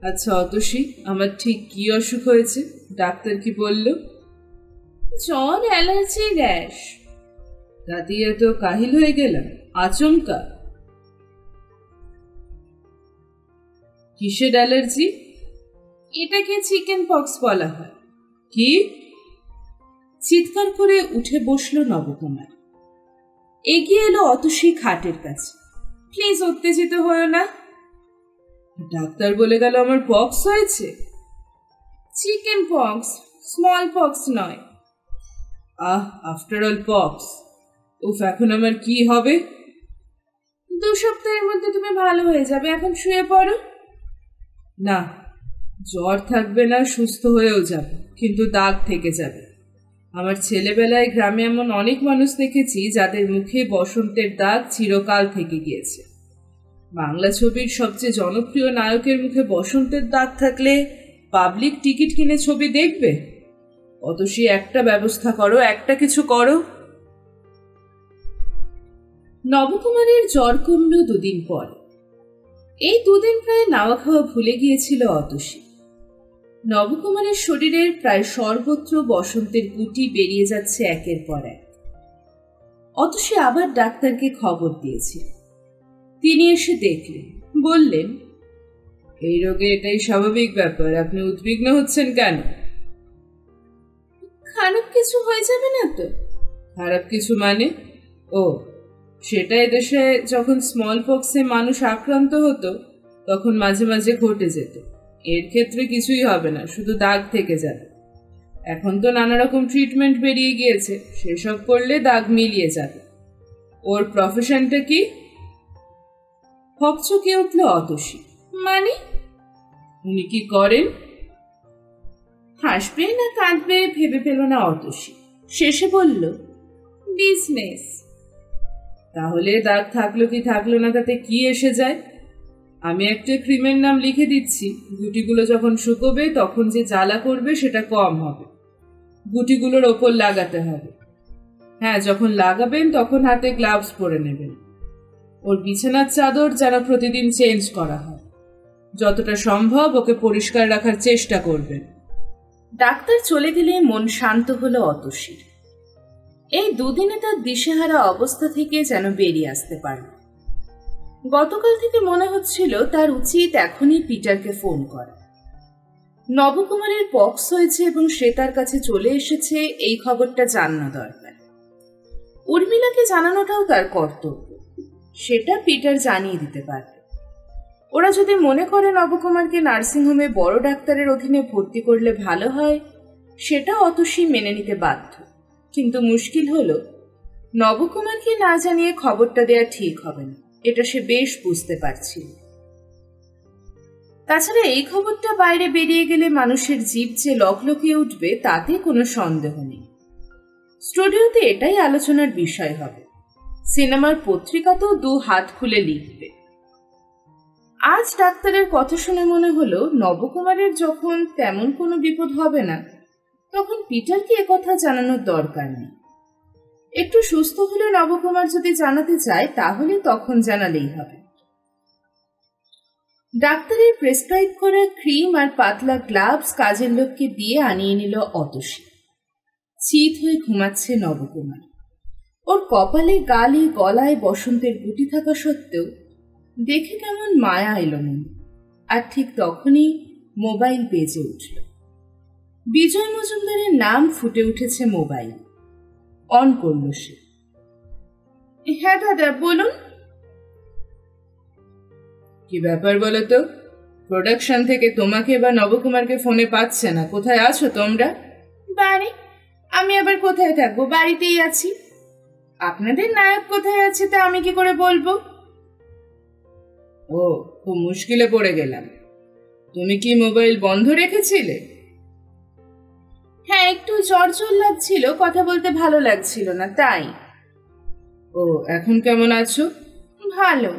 আচ্ছা অতসী, আমার ঠিক কি অসুখ হয়েছে? ডাক্তার কি বলল? জ্বর, অ্যালার্জি, র্যাশ। তাতেই এত কাহিল হয়ে গেলাম আচমকা? কিসের অ্যালার্জি? এটাকে চিকেন পক্স বলা হয়। কি? চিৎকার করে উঠে বসল নবকুমার। এগিয়ে এলো অতসী খাটের কাছে। প্লিজ উত্তেজিত হয়েও না। ডাক্তার বলে গেল আমার পক্স হয়েছে। চিকেন পক্স, স্মল পক্স নয়। After all pox. উফ, এখন আমার কি হবে? 2 সপ্তাহের মধ্যে তুমি ভালো হয়ে যাবে, এখন শুয়ে পড়ো। না, জ্বর থাকবে না, সুস্থ হয়েও যাবে, কিন্তু দাগ থেকে যাবে। আমার ছেলেবেলায় গ্রামে এমন অনেক মানুষ দেখেছি যাদের মুখে বসন্তের দাগ চিরকাল থেকে গিয়েছে। বাংলা ছবির সবচেয়ে জনপ্রিয় নায়কের মুখে বসন্তের দাগ থাকলে পাবলিক টিকিট কিনে ছবি দেখবে? অতসী, একটা ব্যবস্থা করো, একটা কিছু করো। নবকুমারের জ্বর কমল 2 দিন পর। এই 2 দিন প্রায় নাওয়া খাওয়া ভুলে গিয়েছিল অতসী। নবকুমারের শরীরের প্রায় সর্বত্র বসন্তের গুটি বেরিয়ে যাচ্ছে একের পর এক। অতসী আবার ডাক্তারকে খবর দিয়েছে। তিনি এসে দেখলেন, বললেন, এই রোগে এটাই স্বাভাবিক ব্যাপার, আপনি উদ্বিগ্ন হচ্ছেন কেন? খারাপ কিছু হয়ে যাবে না তো? খারাপ কিছু মানে? ও, সেটা এদেশে যখন স্মল পক্সে মানুষ আক্রান্ত হতো তখন মাঝে মাঝে ঘটে যেত। এর ক্ষেত্রে কিছুই হবে না, শুধু দাগ থেকে যাবে। এখন তো নানা রকম ট্রিটমেন্ট বেরিয়ে গিয়েছে, সেসব করলে দাগ মিলিয়ে যাবে। ওর প্রফেশনটা কি? হকচকে উঠল অতসী। মানে? উনি কি করেন? হাসবে না কাঁদবে ভেবে পেল না অতসী। শেষে বলল, বিজনেস। তাহলে দাগ থাকলো কি থাকলো না তাতে কি এসে যায়? আমি একটা ক্রিমের নাম লিখে দিচ্ছি, গুটিগুলো যখন শুকোবে তখন যে জ্বালা করবে সেটা কম হবে। গুটিগুলোর ওপর লাগাতে হবে। হ্যাঁ, যখন লাগাবেন তখন হাতে গ্লাভস পরে নেবেন। ওর বিছানার চাদর যেন প্রতিদিন চেঞ্জ করা হয়। যতটা সম্ভব ওকে পরিষ্কার রাখার চেষ্টা করবেন। ডাক্তার চলে গেলে মন শান্ত হলো অতসীর। এই দুদিনে তার দিশেহারা অবস্থা থেকে যেন বেরিয়ে আসতে পারল। গতকাল থেকে মনে হচ্ছিল তার উচিত এখনই পিটারকে ফোন করা। নবকুমারের পক্স হয়েছে এবং সে তার কাছে চলে এসেছে, এই খবরটা জানানো দরকার। উর্মিলাকে জানানোটাও তার কর্তব্য, সেটা পিটার জানিয়ে দিতে পারবে। ওরা যদি মনে করে নবকুমারকে নার্সিংহোমে বড় ডাক্তারের অধীনে ভর্তি করলে ভালো হয়, সেটা অতসী মেনে নিতে বাধ্য। কিন্তু মুশকিল হলো, নবকুমারকে না জানিয়ে খবরটা দেয়া ঠিক হবে না, এটা সে বেশ বুঝতে পারছিল। তাছাড়া এই খবরটা বাইরে বেরিয়ে গেলে মানুষের জিভ যে লকলকিয়ে উঠবে তাতে কোনো সন্দেহ নেই। স্টুডিওতে এটাই আলোচনার বিষয় হবে, সিনেমার পত্রিকাতেও 2 হাত খুলে লিখবে। আজ ডাক্তারের কথা শুনে মনে হলো নবকুমারের যখন তেমন কোনো বিপদ হবে না, তখন পিটারকে একথা জানানোর দরকার নেই। একটু সুস্থ হলে নবকুমার যদি জানাতে চায় তাহলে তখন জানালেই হবে। ডাক্তারের প্রেসক্রাইব করা ক্রিম আর পাতলা গ্লাভস কাজের লোককে দিয়ে আনিয়ে নিল অতসী। চিত হয়ে ঘুমাচ্ছে নবকুমার। ওর কপালে, গালে, গলায় বসন্তের গুটি থাকা সত্ত্বেও দেখে কেমন মায়া এলো মনে। আর ঠিক তখনই মোবাইল বেজে উঠল। বিজয় মজুমদারের নাম ফুটে উঠেছে মোবাইল। অন করল সে। হ্যাঁ দাদা, বলুন। কি ব্যাপার বলো তো? প্রোডাকশন থেকে তোমাকে বা নবকুমারকে ফোনে পাচ্ছে না, কোথায় আছো তোমরা? বাড়ি। আমি আবার কোথায় থাকবো, বাড়িতেই আছি। আপনাদের নায়ক কোথায় আছে তা আমি কি করে বলবো? ও, খুব মুশকিলে পড়ে গেলাম। তুমি কি মোবাইল বন্ধ রেখেছিলে? হ্যাঁ, একটু জ্বর জ্বর লাগছিল, কথা বলতে ভালো লাগছিল না, তাই। ও, এখন কেমন আছো? ভালো।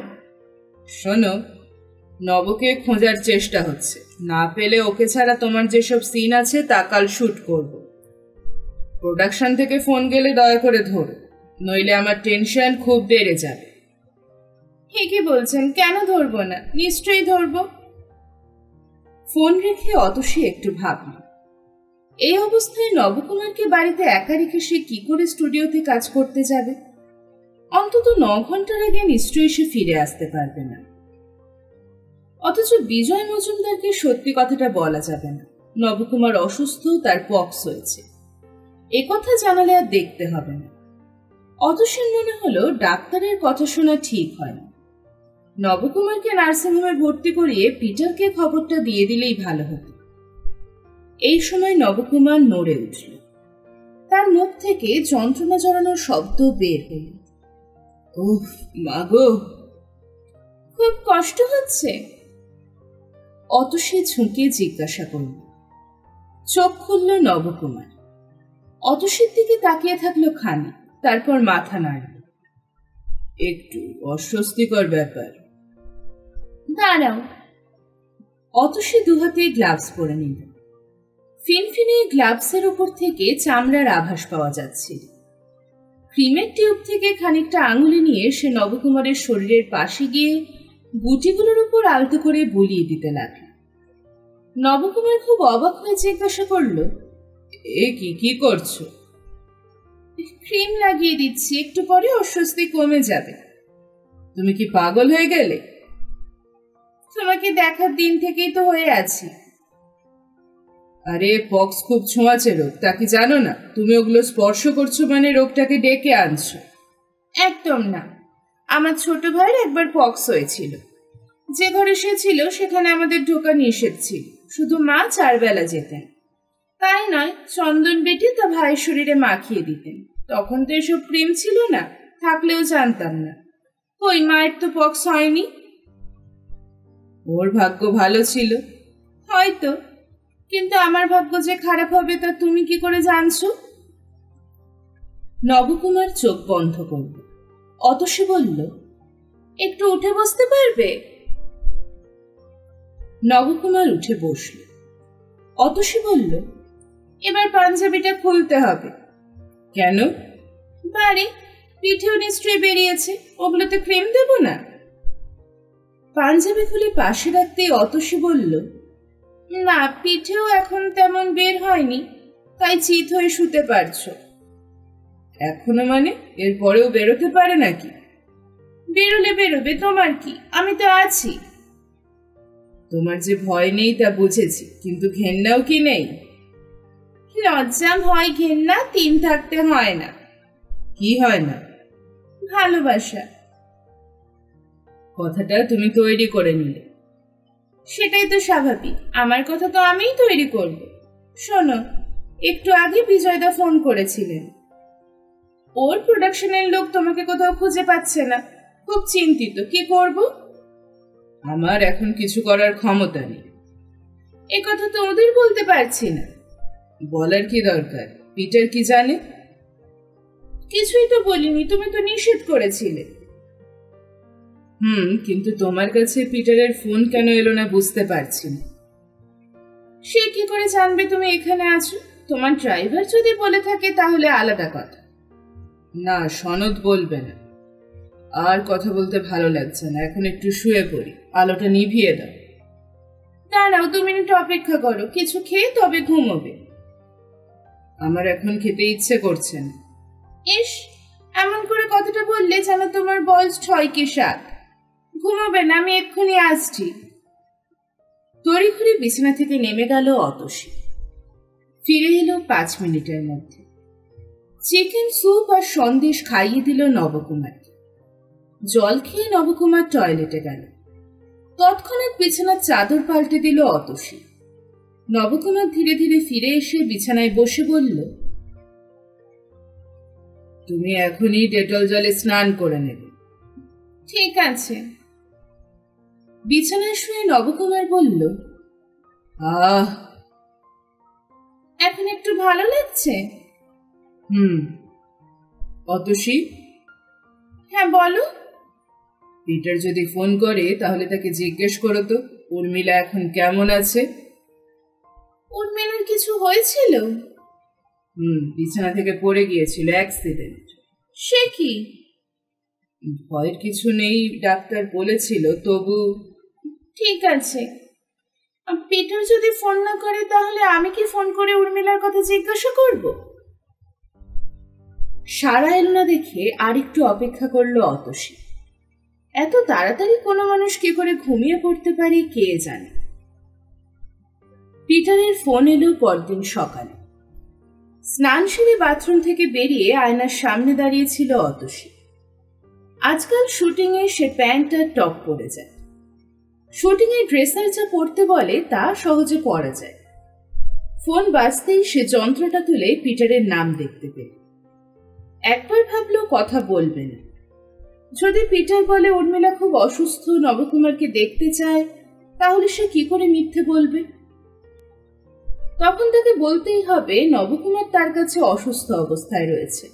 শোনো, নবকে খোঁজার চেষ্টা হচ্ছে, না পেলে ওকে ছাড়া তোমার যেসব সিন আছে তা কাল শুট করব। প্রোডাকশন থেকে ফোন গেলে দয়া করে ধরো, নইলে আমার টেনশন খুব বেড়ে যাবে। কি বলছেন? কেন ধরবো না, নিশ্চয়ই ধরবো। ফোন রেখে অতসী একটু ভাবল, এই অবস্থায় নবকুমারকে বাড়িতে একা রেখে সে কি করে স্টুডিওতে কাজ করতে যাবে? অন্তত 9 ঘন্টার আগে নিশ্চয়ই সে ফিরে আসতে পারবে না। অথচ বিজয় মজুমদারকে সত্যি কথাটা বলা যাবে না। নবকুমার অসুস্থ, তার পক্স হয়েছে, একথা জানালে আর দেখতে হবে না। অতসীর মনে হলো ডাক্তারের কথা শোনা ঠিক হয় না। নবকুমারকে নার্সিংহোমে ভর্তি করিয়ে পিটারকে খবরটা দিয়ে দিলেই ভালো হতো। এই সময় নবকুমার নড়ে উঠল। তার মুখ থেকে যন্ত্রণা জড়ানোর শব্দ বের হল। উফ, মাগো, খুব কষ্ট হচ্ছে? অতসী ঝুঁকে জিজ্ঞাসা করল। চোখ খুলল নবকুমার। অতসীর দিকে তাকিয়ে থাকলো খানি, তারপর মাথা নাড়ল। একটু অস্বস্তিকর ব্যাপার। দাঁড়াও। অতসী 2 হাতে গ্লাভস পরে নিল। ফিনফিনে গ্লাভসের উপর থেকে চামড়ার আভাস পাওয়া যাচ্ছিল। ক্রিমের টিউব থেকে খানিকটা আঙুলে নিয়ে সে নবকুমারের শরীরের পাশে গিয়ে গুটিগুলোর উপর আলতো করে বুলিয়ে দিতে লাগল। নবকুমার খুব অবাক হয়ে জিজ্ঞাসা করল, এ কি করছো? ক্রিম লাগিয়ে দিচ্ছি, একটু পরে অস্বস্তি কমে যাবে। তুমি কি পাগল হয়ে গেলে? তোমাকে দেখার দিন থেকেই তো হয়ে আছি। আরে, পক্স খুব ছোঁয়াচে রোগ, তা কি জানো না? তুমি ওগুলো স্পর্শ করছো মানে রোগটাকে ডেকে আনছো। একদম না। আমার ছোট ভাইয়ের একবার পক্স হয়েছিল। যে ঘরে সে ছিল সেখানে আমাদের ঢোকা নিষেধ ছিল, শুধু মা 4 বেলা যেতেন। তাই নয়, চন্দন বেটে তা ভাইয়ের শরীরে মাখিয়ে দিতেন। তখন তো এসব ক্রিম ছিল না, থাকলেও জানতাম না। ওই মায়ের তো পক্স হয়নি। ওর ভাগ্য ভালো ছিল হয়তো, কিন্তু আমার ভাগ্য যে খারাপ হবে তা তুমি কি করে জানছো? নবকুমার চোখ বন্ধ করল। অতসী বলল, একটু উঠে বসতে পারবে? নবকুমার উঠে বসল। অতসী বলল, এবার পাঞ্জাবিটা খুলতে হবে। কেন? বাড়ি, পিঠেও নিশ্চয়ই বেরিয়েছে, ওগুলোতে ক্রিম দেব না? পাঞ্জাবি খুলে পাশে রাখতে অতসী বলল, না, পিঠেও এখন তেমন বের হয়নি, তাই চিত হয়ে শুতে পারছো। এখনো মানে? এরপরেও বেরোতে পারে নাকি? বেরোলে বেরোবে, তোমার কি, আমি তো আছি। তোমার যে ভয় নেই তা বুঝেছি, কিন্তু ঘেন্নাও কি নেই? লজ্জা, ভয়, ঘেন্না তিন থাকতে হয় না। কি হয় না? ভালোবাসা। কথাটা তুমি তৈরি করে নিলে। সেটাই তো স্বাভাবিক, আমার কথা তো আমিই তৈরি করব। শোনো, একটু আগে বিজয়দা ফোন করেছিলেন। ওর প্রোডাকশনের লোক তোমাকে কোথাও খুঁজে পাচ্ছে না, খুব চিন্তিত। কি করব? আমার এখন কিছু করার ক্ষমতা নেই। এ কথা তো ওদের বলতে পারছি না। বলার কি দরকার? পিটার কি জানে? কিছুই তো বলিনি, তুমি তো নিষেধ করেছিলে। কিন্তু তোমার কাছে পিটারের ফোন কেন এলো না বুঝতে পারছি না। সে কি করে জানবে তুমি এখানে আছো? তোমার ড্রাইভার যদি বলে থাকে তাহলে আলাদা কথা। না, সনদ বলবে না। আর কথা বলতে ভালো লাগছে না, এখন একটু শুয়ে পড়ি, আলোটা নিভিয়ে দাও। দাঁড়াও, 2 মিনিট অপেক্ষা করো, কিছু খেয়ে তবে ঘুমোবে। আমার এখন খেতে ইচ্ছে করছে না। ইস, এমন করে কথাটা বললে যেন তোমার বয়স 6 কি 7। ঘুমোবে না, আমি এক্ষুনি আসছি। তড়িঘড়ি বিছানা থেকে নেমে গেল অতসী। ফিরে এলো 5 মিনিটের মধ্যে। চিকেন স্যুপ আর সন্দেশ খাইয়ে দিল নবকুমারকে। জল খেয়ে নবকুমার টয়লেটে গেল। তৎক্ষণাৎ বিছানার চাদর পাল্টে দিল অতসী। নবকুমার ধীরে ধীরে ফিরে এসে বিছানায় বসে বলল, তুমি এখনই ডেটল জলে স্নান করে নেবে। ঠিক আছে। বিছানায় শুয়ে নবকুমার বলল, এখন একটু ভালো লাগছে? অতসী? হ্যাঁ, বলো। পিটার যদি ফোন করে তাহলে তাকে জিজ্ঞেস করো তো উর্মিলা এখন কেমন আছে। উর্মিলার কিছু হয়েছিল? বিছানা থেকে পড়ে গিয়েছিল, অ্যাক্সিডেন্ট। সে কি? ভয়ের কিছু নেই ডাক্তার বলেছিল, তবু। ঠিক আছে, পিটার যদি ফোন না করে তাহলে আমি কি ফোন করে উর্মিলার কথা জিজ্ঞাসা করব? সারা এলো না দেখে আর একটু অপেক্ষা করলো অতসী। এত তাড়াতাড়ি কোনো মানুষ কি করে ঘুমিয়ে পড়তে পারে কে জানে। পিটারের ফোন এলো পরদিন সকালে। স্নান সেরে বাথরুম থেকে বেরিয়ে আয়নার সামনে দাঁড়িয়েছিল অতসী। আজকাল শুটিংয়ে সে প্যান্ট আর টপ পরে যায়। শুটিংয়ে ড্রেসার যা পরতে বলে তা সহজে পরা যায়। ফোন বাজতেই সে যন্ত্রটা তুলে পিটারের নাম দেখতে পেল। একবার ভাবলো কথা বলবে না। যদি পিটার বলে উর্মিলা খুব অসুস্থ, নবকুমারকে দেখতে চায়, তাহলে সে কি করে মিথ্যে বলবে? তখন তাকে বলতেই হবে নবকুমার তার কাছে অসুস্থ অবস্থায় রয়েছে।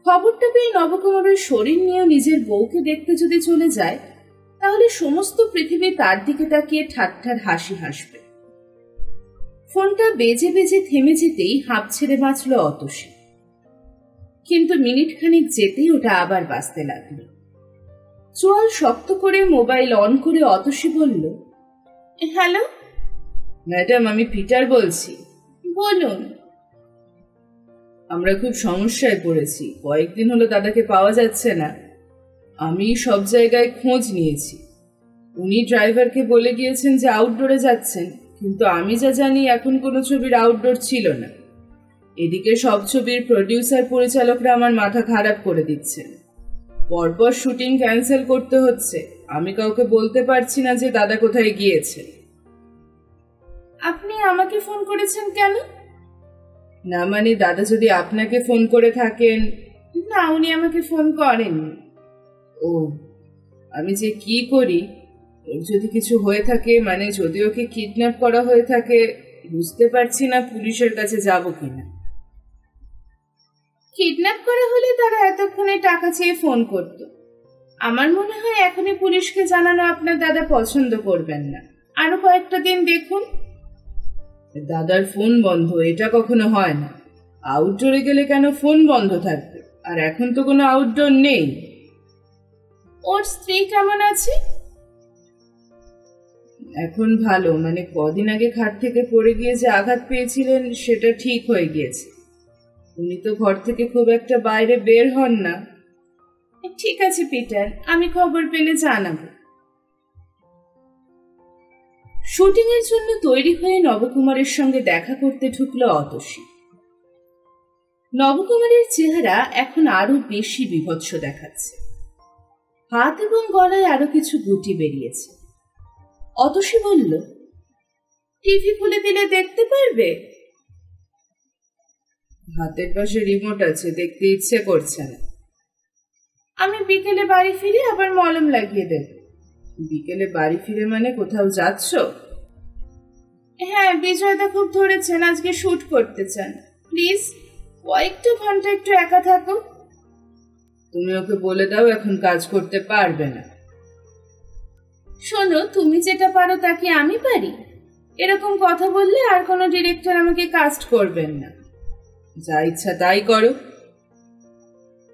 খবরটা পেয়ে নবকুমারের শরীর নিয়েও নিজের বউকে দেখতে যদি চলে যায়, তাহলে সমস্ত পৃথিবী তার দিকে তাকিয়ে ঠাট্টার হাসি হাসবে। ফোনটা বেজে বেজে থেমে যেতেই হাঁপ ছেড়ে বাঁচল অতসী। কিন্তু মিনিট খানিক যেতেই ওটা আবার বাজতে লাগলো। চোয়াল শক্ত করে মোবাইল অন করে অতসী বলল, হ্যালো ম্যাডাম, আমি পিটার বলছি। বলুন। আমরা খুব সমস্যায় পড়েছি, কয়েকদিন হলো দাদাকে পাওয়া যাচ্ছে না। আমি সব জায়গায় খোঁজ নিয়েছি। উনি ড্রাইভারকে বলে গিয়েছেন যে আউটডোরে যাচ্ছেন, কিন্তু আমি যা জানি এখন কোনো ছবির আউটডোর ছিল না। এদিকে সব ছবির প্রডিউসার পরিচালকরা আমার মাথা খারাপ করে দিচ্ছেন। পরপর শুটিং ক্যান্সেল করতে হচ্ছে। আমি কাউকে বলতে পারছি না যে দাদা কোথায় গিয়েছে। আপনি আমাকে ফোন করেছেন কেন? না মানে দাদা যদি আপনাকে ফোন করে থাকেন। না, উনি আমাকে ফোন করেননি। ও, আমি যে কি করি, ওর যদি কিছু হয়ে থাকে, মানে যদি ওকে কিডন্যাপ করা হয়ে থাকে, বুঝতে পারছি না পুলিশের কাছে যাব কিনা। কিডন্যাপ করা হলে তারা এতক্ষণে টাকা চেয়ে ফোন করত। আমার মনে হয় এখনই পুলিশকে জানানো আপনার দাদা পছন্দ করবেন না। আরো কয়েকটা দিন দেখুন। দাদার ফোন বন্ধ, এটা কখনো হয় না। আউটডোরে গেলে কেন ফোন বন্ধ থাকবে? আর এখন তো কোনো আউটডোর নেই। ওর স্ত্রী কেমন আছে? এখন ভালো, মানে কদিন আগে খাট থেকে পড়ে গিয়ে যে আঘাত পেয়েছিলেন সেটা ঠিক হয়ে গিয়েছে। উনি তো ঘর থেকে খুব একটা বাইরে বের হন না। ঠিক আছে পিটার, আমি খবর পেলে জানাবো। শুটিং এর জন্য তৈরি হয়ে নবকুমারের সঙ্গে দেখা করতে ঢুকলো অতসী। নবকুমারের চেহারা এখন আরো বেশি বীভৎস দেখাচ্ছে। হাত এবং গলায় আরো কিছু গুটি বেরিয়েছে। অতসী বলল, টিভি খুলে দিলে দেখতে পারবে? হাতের পাশে রিমোট আছে, দেখতে ইচ্ছে করছে না। আমি বিকেলে বাড়ি ফিরে আবার মলম লাগিয়ে দেব। বিকেলে বাড়ি ফিরে মানে কোথাও যাচ্ছ? হ্যাঁ, বিজয়দা খুব ধরেছেন, আজকে শুট করতে চান। প্লিজ কয়েকটা ঘন্টা একটু একা থাকো। তুমি ওকে বলে দাও এখন কাজ করতে পারবে না। শোনো, তুমি যেটা পারো তা কি আমি পারি? এরকম কথা বললে আর কোনো ডিরেক্টর আমাকে কাস্ট করবেন না। যা ইচ্ছা তাই করো।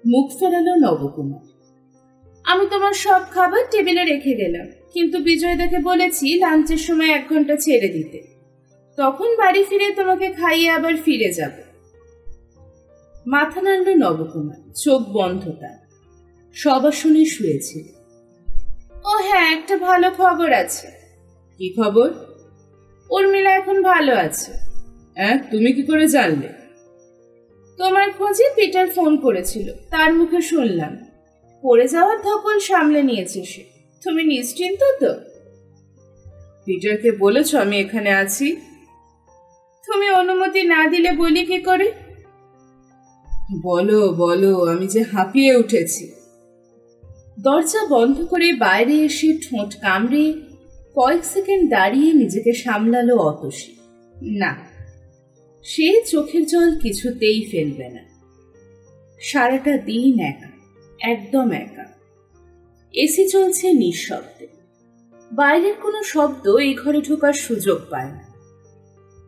মুখ ফেরালো নবকুমার। আমি তোমার সব খাবার টেবিলে রেখে গেলাম, কিন্তু বিজয়দাকে বলেছি লাঞ্চের সময় 1 ঘন্টা ছেড়ে দিতে। তখন বাড়ি ফিরে তোমাকে খাইয়ে আবার ফিরে যাব। মাথা নাড়ল নবকুমার, চোখ বন্ধ তার। সবার শুনে শুয়েছিল। ও হ্যাঁ, একটা ভালো খবর আছে। কি খবর? উর্মিলা এখন ভালো আছে। তুমি কি করে জানলে? তোমার খোঁজে পিটার ফোন করেছিল, তার মুখে শুনলাম। পড়ে যাওয়ার ধকল সামলে নিয়েছে সে। তুমি নিশ্চিন্ত তো? পিটারকে বলেছ আমি এখানে আছি? তুমি অনুমতি না দিলে বলি কি করে? বলো বলো, আমি যে হাঁপিয়ে উঠেছি। দরজা বন্ধ করে বাইরে এসে ঠোঁট কামড়ে কয়েক সেকেন্ড দাঁড়িয়ে নিজেকে সামলালো অতসী। না, সে চোখের জল কিছুতেই ফেলবে না। সারাটা দিন একা, একদম একা। এসি চলছে নিঃশব্দে। বাইরের কোনো শব্দ এই ঘরে ঢোকার সুযোগ পায় না।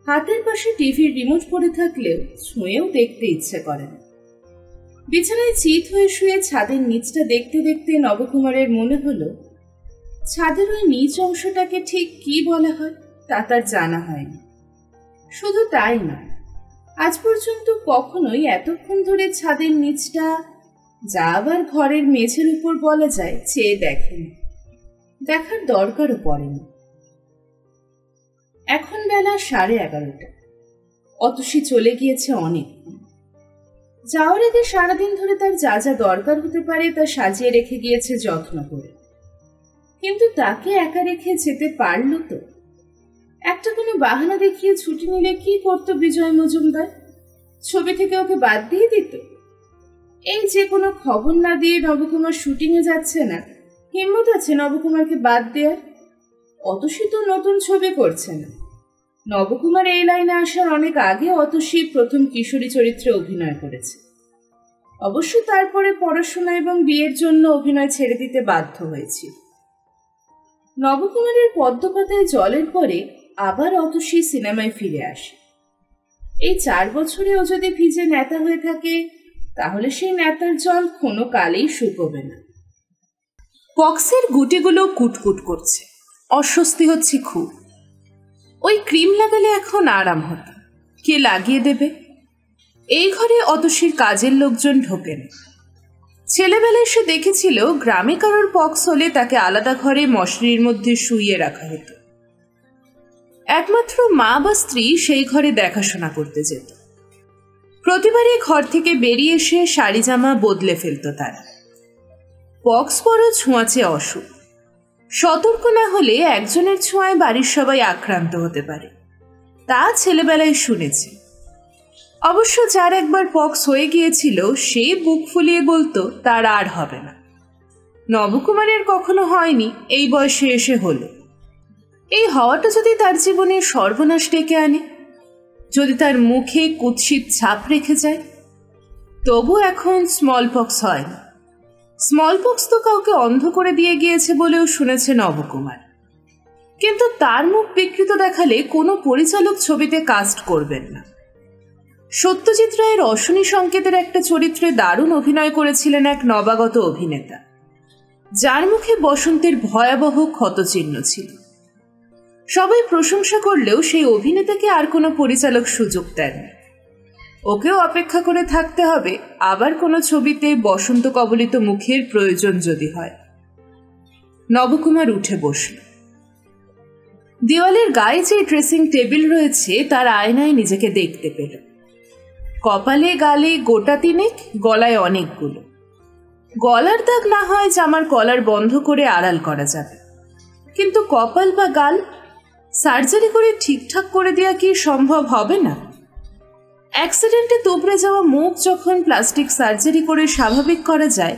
হাতের পাশে টিভির রিমোট পড়ে থাকলেও ছুঁয়েও দেখতে ইচ্ছে করে না। বিছানায় চিত হয়ে শুয়ে ছাদের নিচটা দেখতে দেখতে নবকুমারের মনে হলো, ছাদের ওই নিচ অংশটাকে ঠিক কি বলা হয় তা তার জানা হয়নি। শুধু তাই না, আজ পর্যন্ত কখনোই এতক্ষণ ধরে ছাদের নিচটা, যা আবার ঘরের মেঝের উপর বলা যায়, চেয়ে দেখেনি। দেখার দরকারও পড়েনি। এখন বেলা 11:30। অতসী চলে গিয়েছে অনেকক্ষণ। যাওয়ার আগে সারাদিন ধরে তার যা যা দরকার হতে পারে তা সাজিয়ে রেখে গিয়েছে যত্ন করে। কিন্তু তাকে একা রেখে যেতে পারল তো? একটা কোনো বাহানা দেখিয়ে ছুটি নিলে কি করতো বিজয় মজুমদার? ছবি থেকে ওকে বাদ দিয়ে দিত? এই যে কোনো খবর না দিয়ে নবকুমার শুটিংয়ে যাচ্ছে না, হিম্মত আছে নবকুমারকে বাদ দেওয়ার? অতসী তো নতুন ছবি করছে না। নবকুমার এই লাইনে আসার অনেক আগে অতসী প্রথম কিশোরী চরিত্রে অভিনয় করেছে। অবশ্য তারপরে পড়াশোনা এবং বিয়ের জন্য অভিনয় ছেড়ে দিতে বাধ্য হয়েছিল। নবকুমারের পদ্মপাতায় জলের পরে আবার অতসী সিনেমায় ফিরে আসে। এই 4 বছরে ও যদি ভিজে নেতা হয়ে থাকে, তাহলে সেই নেতার জল কোনো কালেই শুকোবে না। পক্সের গুটিগুলো কুটকুট করছে, অস্বস্তি হচ্ছে খুব। ওই ক্রিম লাগালে এখন আরাম হতো। কে লাগিয়ে দেবে? এই ঘরে অতসীর কাজের লোকজন ঢোকেন। ছেলেবেলায় সে দেখেছিল গ্রামে কারোর পক্স হলে তাকে আলাদা ঘরে মশারির মধ্যে শুইয়ে রাখা হতো। একমাত্র মা বা স্ত্রী সেই ঘরে দেখাশোনা করতে যেত। প্রতিবারই ঘর থেকে বেরিয়ে এসে শাড়ি জামা বদলে ফেলত তারা। পক্স বড় ছোঁয়াচে অসুখ। সতর্ক না হলে একজনের ছোঁয়ায় বাড়ির সবাই আক্রান্ত হতে পারে, তা ছেলেবেলায় শুনেছে। অবশ্য যার একবার পক্স হয়ে গিয়েছিল সে বুক ফুলিয়ে বলতো তার আর হবে না। নবকুমারের কখনো হয়নি, এই বয়সে এসে হলো। এই হওয়াটা যদি তার জীবনে সর্বনাশ ডেকে আনে, যদি তার মুখে কুৎসিত ছাপ রেখে যায়। তবু এখন স্মল পক্স হয় না। স্মল পক্স তো কাউকে অন্ধ করে দিয়ে গিয়েছে বলেও শুনেছে নবকুমার। কিন্তু তার মুখ বিকৃত দেখালে কোনো পরিচালক ছবিতে কাস্ট করবেন না। সত্যজিৎ রায়ের অশনি সংকেতের একটা চরিত্রে দারুণ অভিনয় করেছিলেন এক নবাগত অভিনেতা, যার মুখে বসন্তের ভয়াবহ ক্ষতচিহ্ন ছিল। সবাই প্রশংসা করলেও সেই অভিনেতাকে আর কোনো পরিচালক সুযোগ দেননি। ওকেও অপেক্ষা করে থাকতে হবে আবার কোনো ছবিতে বসন্ত কবলিত মুখের প্রয়োজন যদি হয়। নবকুমার উঠে বসল। দেওয়ালের গায়ে যে ড্রেসিং টেবিল রয়েছে তার আয়নায় নিজেকে দেখতে পেল। কপালে গালে গোটা তিনেক, গলায় অনেকগুলো। গলার দাগ না হয় জামার কলার বন্ধ করে আড়াল করা যাবে, কিন্তু কপাল বা গাল সার্জারি করে ঠিকঠাক করে দেওয়া কি সম্ভব হবে না? অ্যাক্সিডেন্টে তুবড়ে যাওয়া মুখ যখন প্লাস্টিক সার্জারি করে স্বাভাবিক করা যায়,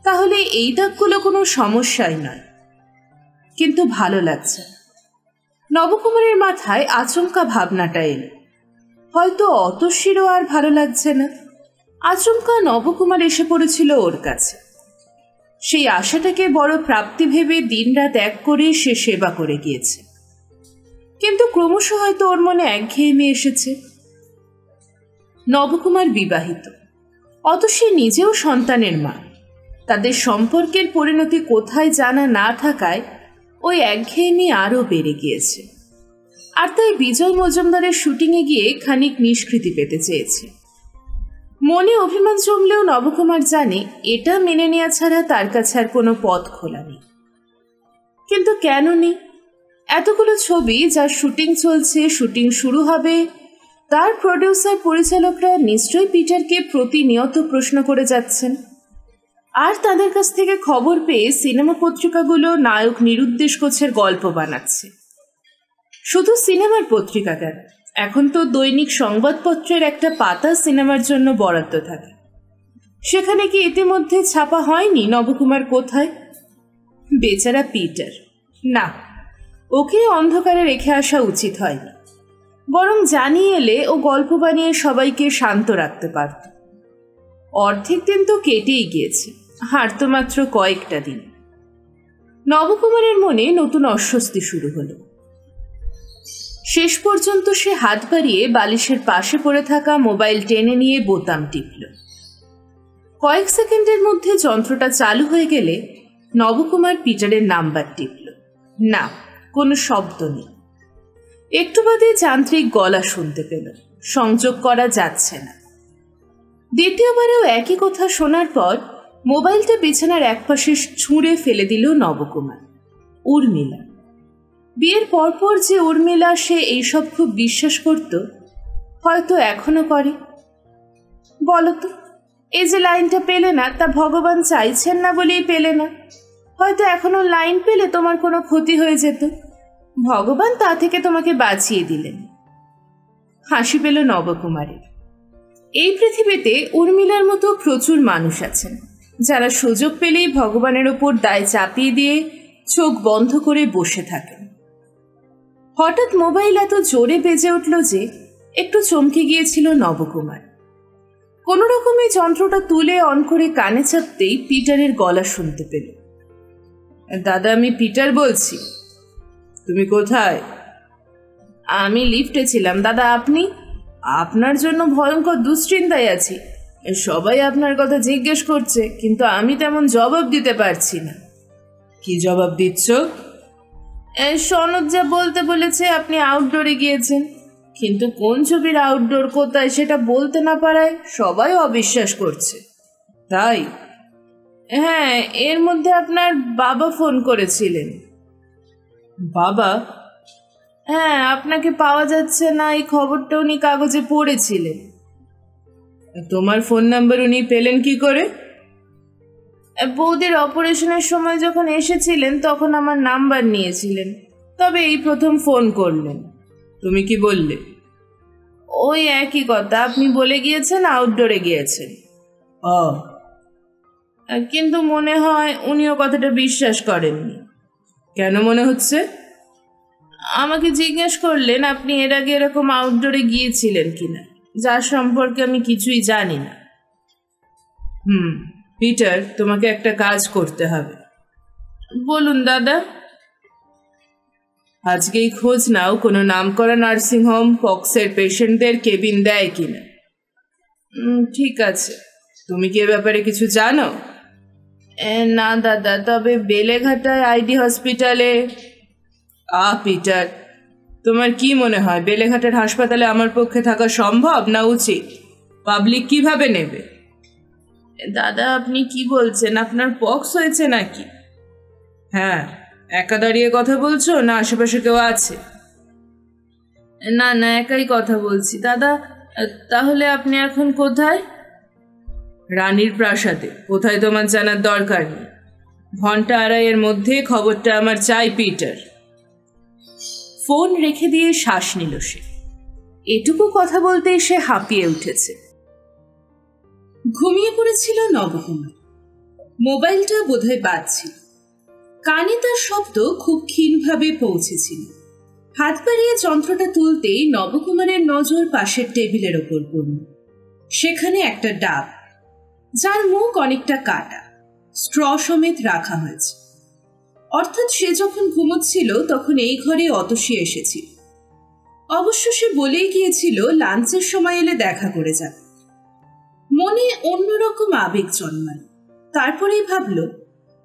তাহলে এই দাগগুলো কোনো সমস্যাই নয়। কিন্তু ভালো লাগছে। নবকুমারের মাথায় আচমকা ভাবনাটা এলো, হয়তো অতসীরও আর ভালো লাগছে না। আচমকা নবকুমার এসে পড়েছিল ওর কাছে। সেই আশাটাকে বড় প্রাপ্তি ভেবে দিনরাত এক করে সে সেবা করে গিয়েছে, কিন্তু ক্রমশ হয়তো ওর মনে একঘেয়েমি এসেছে। নবকুমার বিবাহিত, অতসী নিজেও সন্তানের মা। তাদের সম্পর্কের পরিণতি কোথায় জানা না থাকায় ওই একঘেয়েমি আরও বেড়ে গিয়েছে। আর তাই বিজয় মজুমদারের শুটিংয়ে গিয়ে খানিক নিষ্কৃতি পেতে চেয়েছে। মনে অভিমান জমলেও নবকুমার জানে এটা মেনে নেওয়া ছাড়া তার কাছে আর কোনো পথ খোলা নেই। কিন্তু কেন নেই? এতগুলো ছবি যার শুটিং চলছে, শুটিং শুরু হবে, তার প্রডিউসার পরিচালকরা নিশ্চয়ই পিটারকে প্রতিনিয়ত প্রশ্ন করে যাচ্ছেন। আর তাদের কাছ থেকে খবর পেয়ে সিনেমা পত্রিকাগুলো নায়ক নিরুদ্দেশ কোচের গল্প বানাচ্ছে। শুধু সিনেমার পত্রিকা কেন, এখন তো দৈনিক সংবাদপত্রের একটা পাতা সিনেমার জন্য বরাদ্দ থাকে। সেখানে কি ইতিমধ্যে ছাপা হয়নি নবকুমার কোথায়? বেচারা পিটার, না, ওকে অন্ধকারে রেখে আসা উচিত হয়নি। বরং জানিয়ে এলে ও গল্প বানিয়ে সবাইকে শান্ত রাখতে পারত। অর্ধেক দিন তো কেটেই গিয়েছে, হার তো মাত্র কয়েকটা দিন। নবকুমারের মনে নতুন অস্বস্তি শুরু হলো। শেষ পর্যন্ত সে হাত বাড়িয়ে বালিশের পাশে পড়ে থাকা মোবাইল টেনে নিয়ে বোতাম টিপল। কয়েক সেকেন্ডের মধ্যে যন্ত্রটা চালু হয়ে গেলে নবকুমার পিটারের নাম্বার টিপল। না, কোনো শব্দ নেই। একটু বাদে যান্ত্রিক গলা শুনতে পেল, সংযোগ করা যাচ্ছে না। দ্বিতীয়বারেও একই কথা শোনার পর মোবাইলটা বিছানার একপাশে ছুঁড়ে ফেলে দিল নবকুমার। উর্মিলা। বিয়ের পরপর যে উর্মিলা সে এইসব খুব বিশ্বাস করত, হয়তো এখনো করে। বলতো, এই যে লাইনটা পেলে না তা ভগবান চাইছেন না বলেই পেলে না। হয়তো এখনো লাইন পেলে তোমার কোনো ক্ষতি হয়ে যেত, ভগবান তা থেকে তোমাকে বাঁচিয়ে দিলেন। হাসি পেল নবকুমারের। এই পৃথিবীতে উর্মিলার মতো প্রচুর মানুষ আছেন যারা সুযোগ পেলেই ভগবানের ওপর দায় চাপিয়ে দিয়ে চোখ বন্ধ করে বসে থাকেন। হঠাৎ মোবাইল এত জোরে বেজে উঠল যে একটু চমকে গিয়েছিল নবকুমার। কোনো রকমে যন্ত্রটা তুলে অন করে কানে চাপতেই পিটারের গলা শুনতে পেল। দাদা, আমি পিটার বলছি। তুমি কোথায়? আমি লিফটে ছিলাম দাদা। আপনি? আপনার জন্য ভয়ঙ্কর দুশ্চিন্তায় আছি। সবাই আপনার কথা জিজ্ঞেস করছে, কিন্তু আমি তেমন জবাব দিতে পারছি না। কি জবাব দিচ্ছ? সনদ যা বলতে বলেছে আপনি আউটডোরে গিয়েছেন, কিন্তু কোন ছবির আউটডোর কোথায় সেটা বলতে না পারায় সবাই অবিশ্বাস করছে। তাই? হ্যাঁ, এর মধ্যে আপনার বাবা ফোন করেছিলেন। বাবা? হ্যাঁ, আপনাকে পাওয়া যাচ্ছে না এই খবরটা উনি কাগজে পড়েছিলেন। তোমার ফোন নাম্বার উনি পেলেন কি করে? বৌদির অপারেশনের সময় যখন এসেছিলেন তখন আমার নাম্বার নিয়েছিলেন, তবে এই প্রথম ফোন করলেন। তুমি কি বললে? ওই একই কথা, আপনি বলে গিয়েছেন আউটডোরে গিয়েছেন। ও, কিন্তু মনে হয় উনিও কথাটা বিশ্বাস করেননি। কেন মনে হচ্ছে? আমাকে জিজ্ঞেস করলেন আপনি এর আগে এরকম আউটডোরে গিয়েছিলেন কিনা, যার সম্পর্কে আমি কিছুই জানি না। পিটার, তোমাকে একটা কাজ করতে হবে। বলুন দাদা। আজকেই খোঁজ নাও কোনো নামকরা নার্সিংহোম পক্সের পেশেন্টদের কেবিন দেয় কিনা। ঠিক আছে। তুমি কি এ ব্যাপারে কিছু জানো? না দাদা, তবে বেলেঘাটায় আইডি হসপিটালে। পিটার, তোমার কি মনে হয় বেলেঘাটের হাসপাতালে আমার পক্ষে থাকা সম্ভব না উচিত? পাবলিক কিভাবে নেবে? দাদা, আপনি কি বলছেন? আপনার পক্স হয়েছে নাকি? হ্যাঁ, একা দাঁড়িয়ে কথা বলছো না আশেপাশে কেউ আছে? না না, একাই কথা বলছি দাদা। তাহলে আপনি এখন কোথায়? রানীর প্রাসাদে। কোথায় তোমার জানার দরকার নেই। ঘন্টা আড়াইয়ের মধ্যে খবরটা আমার চাই, পিটার। ফোন রেখে দিয়ে শ্বাস নিল সে। এটুকু কথা বলতে সে হাঁপিয়ে উঠেছে। ঘুমিয়ে পড়েছিল নবকুমার। মোবাইলটা বোধহয় বাজছিল। কানে তার শব্দ খুব ক্ষীণভাবে পৌঁছেছিল। হাত বাড়িয়ে যন্ত্রটা তুলতেই নবকুমারের নজর পাশের টেবিলের ওপর পড়ল। সেখানে একটা ডাব, যার মুখ অনেকটা কাটা, স্ট্র সমেত রাখা হয়েছে। অর্থাৎ সে যখন ঘুমোচ্ছিল তখন এই ঘরে অতসী এসেছিল। অবশ্য সে বলেই গিয়েছিল লাঞ্চের সময় এলে দেখা করে যাবে। মনে অন্যরকম আবেগ জন্মাল। তারপরেই ভাবল,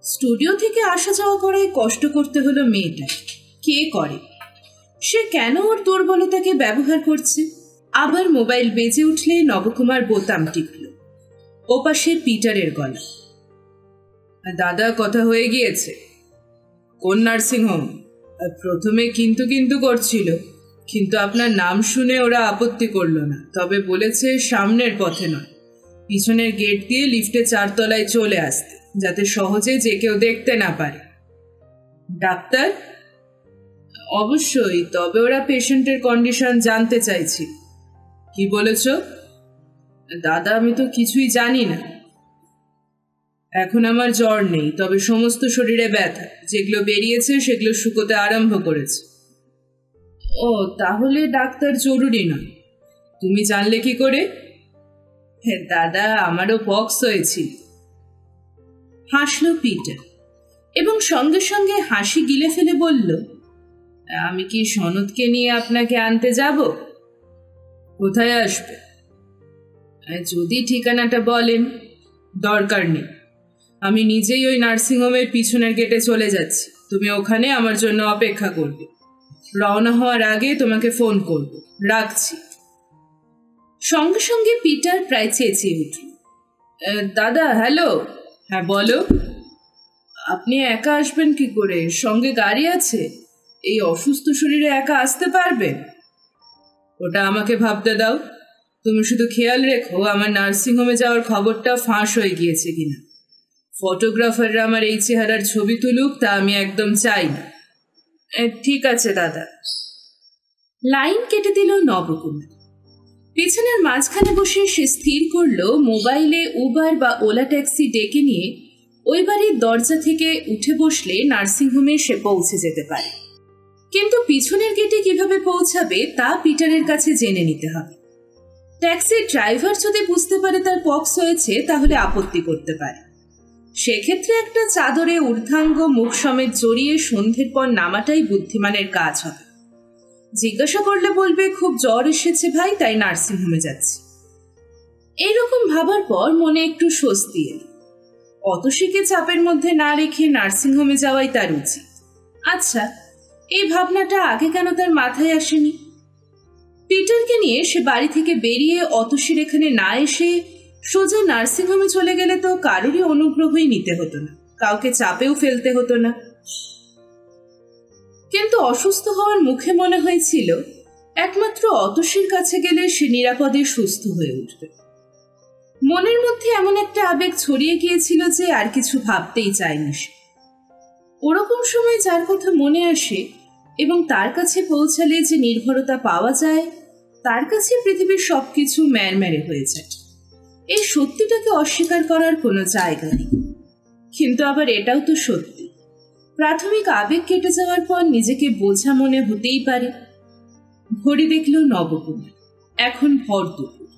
স্টুডিও থেকে আসা যাওয়া করে কষ্ট করতে হলো মেয়েটা। কে করে? সে কেন ওর দুর্বলতাকে ব্যবহার করছে? আবার মোবাইল বেজে উঠলে নবকুমার বোতাম টিপল। ওপাশে পিটারের গলা। দাদা, কথা হয়ে গিয়েছে। কোন নার্সিংহোম? প্রথমে কিন্তু কিন্তু করছিল, কিন্তু আপনার নাম শুনে ওরা আপত্তি করলো না। তবে বলেছে সামনের পথে নয়, পিছনের গেট দিয়ে লিফটে 4 তলায় চলে আসতে, যাতে সহজে যে কেউ দেখতে না পারে। ডাক্তার? অবশ্যই, তবে ওরা পেশেন্টের কন্ডিশন জানতে চাইছি। কি বলেছ? দাদা, আমি তো কিছুই জানি না। এখন আমার জ্বর নেই, তবে সমস্ত শরীরে ব্যথা। যেগুলো বেরিয়েছে সেগুলো শুকোতে আরম্ভ করেছে। ও, তাহলে ডাক্তার জরুরি নয়। তুমি জানলে কি করে? দাদা, আমারও পক্স হয়েছিল। হাসল পিটার এবং সঙ্গে সঙ্গে হাসি গিলে ফেলে বলল, আমি কি সনদকে নিয়ে আপনাকে আনতে যাব? কোথায় আসবে? যদি ঠিকানাটা বলেন। দরকার নেই, আমি নিজেই ওই নার্সিংহোমের পিছনের গেটে চলে যাচ্ছি। তুমি ওখানে আমার জন্য অপেক্ষা করবে। রওনা হওয়ার আগে তোমাকে ফোন করব। রাখছি। সঙ্গে সঙ্গে পিটার প্রায় চেঁচিয়ে উঠল, দাদা, হ্যালো। হ্যাঁ, বলো। আপনি একা আসবেন কি করে? সঙ্গে গাড়ি আছে। এই অসুস্থ শরীরে একা আসতে পারবেন? ওটা আমাকে ভাবতে দাও। তুমি শুধু খেয়াল রেখো আমার নার্সিংহোমে যাওয়ার খবরটা ফাঁস হয়ে গিয়েছে কিনা। ফটোগ্রাফাররা আমার এই চেহারার ছবি তুলুক, তা আমি একদম চাই না। ঠিক আছে দাদা। লাইন কেটে দিল নবকুমার। পেছনের মাঝখানে বসে সে স্থির করল মোবাইলে উবার বা ওলা ট্যাক্সি ডেকে নিয়ে ওই বাড়ির দরজা থেকে উঠে বসলে নার্সিংহোমে সে পৌঁছে যেতে পারে। কিন্তু পিছনের গেটে কিভাবে পৌঁছাবে তা পিটারের কাছে জেনে নিতে হবে। ট্যাক্সির ড্রাইভার যদি বুঝতে পারে তার পক্স হয়েছে, তাহলে আপত্তি করতে পারে। সেক্ষেত্রে একটা চাদরে ঊর্ধ্বাঙ্গ মুখ সমেত জড়িয়ে সন্ধ্যের পর নামাটাই বুদ্ধিমানের কাজ হবে। জিজ্ঞাসা করলে বলবে, খুব জ্বর এসেছে ভাই, তাই নার্সিংহোমে যাচ্ছি। এইরকম ভাবার পর মনে একটু স্বস্তি এল। অতসীকে চাপের মধ্যে না রেখে নার্সিংহোমে যাওয়াই তার উচিত। আচ্ছা, এই ভাবনাটা আগে কেন তার মাথায় আসেনি? পিটারকে নিয়ে সে বাড়ি থেকে বেরিয়ে অতসীর এখানে না এসে সোজা নার্সিংহোমে চলে গেলে তো কারোরই অনুগ্রহই নিতে হতো না, কাউকে চাপেও ফেলতে হতো না। কিন্তু অসুস্থ হওয়ার মুখে মনে হয়েছিল একমাত্র অতসীর কাছে গেলে সে নিরাপদে সুস্থ হয়ে উঠবে। মনের মধ্যে এমন একটা আবেগ ছড়িয়ে গিয়েছিল যে আর কিছু ভাবতেই চায়নি সে। ওরকম সময় যার কথা মনে আসে এবং তার কাছে পৌঁছালে যে নির্ভরতা পাওয়া যায়, তার কাছে পৃথিবীর সবকিছু ম্যারম্যারে হয়ে যায়। এই সত্যিটাকে অস্বীকার করার কোনো জায়গা নেই। কিন্তু আবার এটাও তো সত্যি, প্রাথমিক আবেগ কেটে যাওয়ার পর নিজেকে বোঝা মনে হতেই পারে। ঘড়ি দেখল নবকুমার, এখন ভর দুপুর।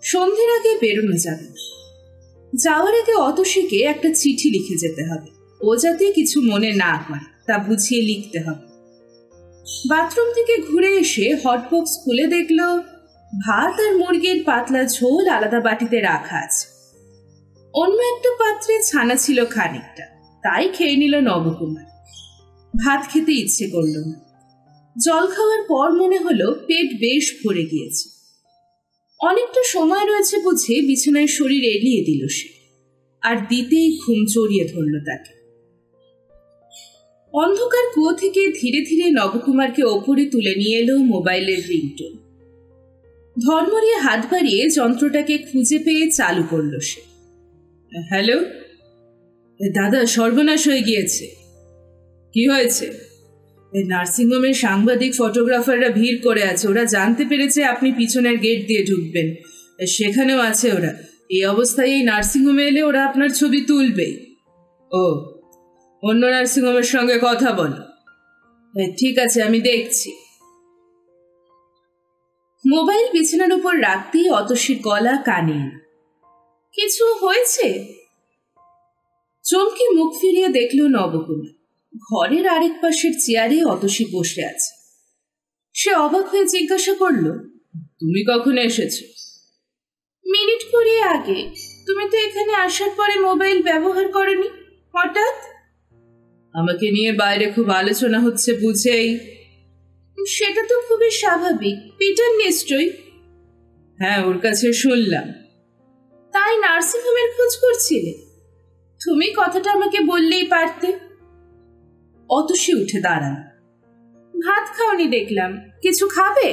সন্ধ্যের আগে বেরোনো যাবে না। যাওয়ার আগে অতসীকে একটা চিঠি লিখে যেতে হবে। ও যাতে কিছু মনে না করে তা বুঝিয়ে লিখতে হবে। বাথরুম থেকে ঘুরে এসে হটবক্স খুলে দেখল ভাত আর মুরগির পাতলা ঝোল আলাদা বাটিতে রাখা আছে। অন্য একটা পাত্রে ছানা ছিল খানিকটা, তাই খেয়ে নিল নবকুমার। ভাত খেতে ইচ্ছে করল না। জল খাওয়ার পর মনে হলো পেট বেশ ভরে গিয়েছে। অনেকটা সময় রয়েছে বুঝে বিছানায় শরীর এলিয়ে দিল সে, আর দিতেই ঘুম জড়িয়ে ধরল তাকে। অন্ধকার কুয়ো থেকে ধীরে ধীরে নবকুমারকে ওপরে তুলে নিয়ে এলো মোবাইলের রিংটোন। ধর্মরিয়ে হাত বাড়িয়ে যন্ত্রটাকে খুঁজে পেয়ে চালু করল সে। হ্যালো দাদা, সর্বনাশ হয়ে গিয়েছে। কি হয়েছে? নার্সিংহোমের সাংবাদিক ফটোগ্রাফাররা ভিড় করে আছে, ওরা জানতে পেরেছে আপনি পিছনের গেট দিয়ে ঢুকবেন, সেখানেও আছে ওরা। এই অবস্থায় এই নার্সিংহোমে এলে ওরা আপনার ছবি তুলবেই। ও, অন্য নার্সিংহোমের সঙ্গে কথা বলো। ঠিক আছে, আমি দেখছি। মোবাইল বিছানার উপর রাখতেই অতসীর গলা কানে। কিছু হয়েছে? চমকে মুখ ফিরিয়ে দেখল নবকুমার। ঘরের আরেক পাশের চেয়ারে অতসী বসে আছে। সে অবাক হয়ে জিজ্ঞাসা করল, তুমি কখন এসেছো? মিনিট 20 আগে। তুমি তো এখানে আসার পরে মোবাইল ব্যবহার করনি, হঠাৎ? আমাকে নিয়ে বাইরে খুব আলোচনা হচ্ছে বুঝেই। সেটা তো খুবই স্বাভাবিক। পিটার নিশ্চয়ই? হ্যাঁ, ওর কাছে শুনলাম। তাই নার্সিংহোমের খোঁজ করছিলে? তুমি কথাটা আমাকে বললেই পারতে। অতসী উঠে দাঁড়ান। ভাত খাওনি দেখলাম, কিছু খাবে?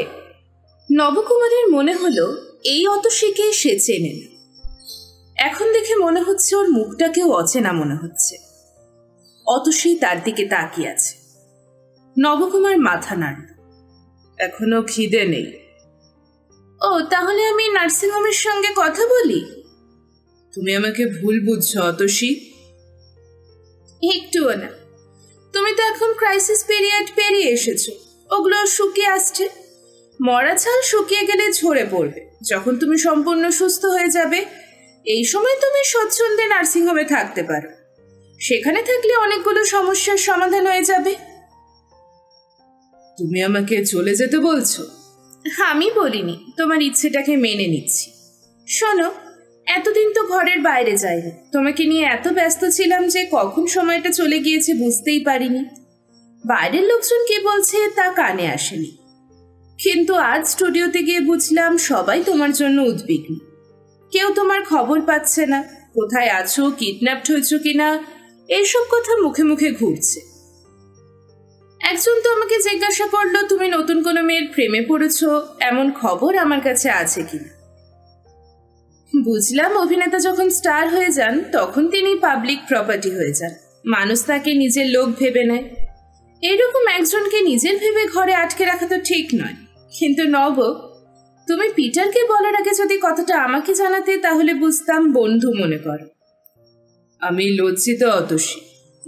নবকুমারের মনে হলো এই অতসীকে সে চেনে না। এখন দেখে মনে হচ্ছে ওর মুখটাকেও অচেনা মনে হচ্ছে। অতসী তার দিকে তাকিয়ে আছে। নবকুমার মাথা নাড়ল। এখনো খিদে নেই। ও, তাহলে আমি নার্সিংহোমের সঙ্গে কথা বলি? তুমি আমাকে ভুল বুঝছো অতসী। একটুও না। তুমি তো এখন ক্রাইসিস পিরিয়ড পেরিয়ে এসেছো, ওগুলো শুকিয়ে আসছে। মরা ছাল শুকিয়ে গেলে ঝরে পড়বে যখন তুমি সম্পূর্ণ সুস্থ হয়ে যাবে। এই সময় তুমি স্বচ্ছন্দে নার্সিংহোমে থাকতে পারো। সেখানে থাকলে অনেকগুলো সমস্যার সমাধান হয়ে যাবে। তুমি আমাকে চলে যেতে বলছো? আমি বলিনি, তোমার ইচ্ছেটাকে মেনে নিচ্ছি। শোনো, এতদিন তো ঘরের বাইরে যাইনি। তোমাকে নিয়ে এত ব্যস্ত ছিলাম যে কখন সময়টা চলে গিয়েছে বুঝতেই পারিনি। বাইরের লোকজন কি বলছে তা কানে আসেনি। কিন্তু আজ স্টুডিওতে গিয়ে বুঝলাম সবাই তোমার জন্য উদ্বিগ্ন। কেউ তোমার খবর পাচ্ছে না, কোথায় আছো, কিডন্যাপড হয়েছো কিনা, এইসব কথা মুখে মুখে ঘুরছে। একজন তো আমাকে জিজ্ঞাসা করলো তুমি নতুন কোনো মেয়ের প্রেমে পড়েছো, এমন খবর আমার কাছে আছে কিনা। বুঝলাম অভিনেতা যখন স্টার হয়ে যান তখন তিনি পাবলিক প্রপার্টি হয়ে যান, মানুষ তাকে নিজের লোক ভেবে নেয়। এরকম একজনকে নিজের ভেবে ঘরে আটকে রাখা তো ঠিক নয়। কিন্তু নব, তুমি পিটারকে বলার আগে যদি কথাটা আমাকে জানাতে তাহলে বুঝতাম বন্ধু মনে করো। আমি লজ্জিত অতসী।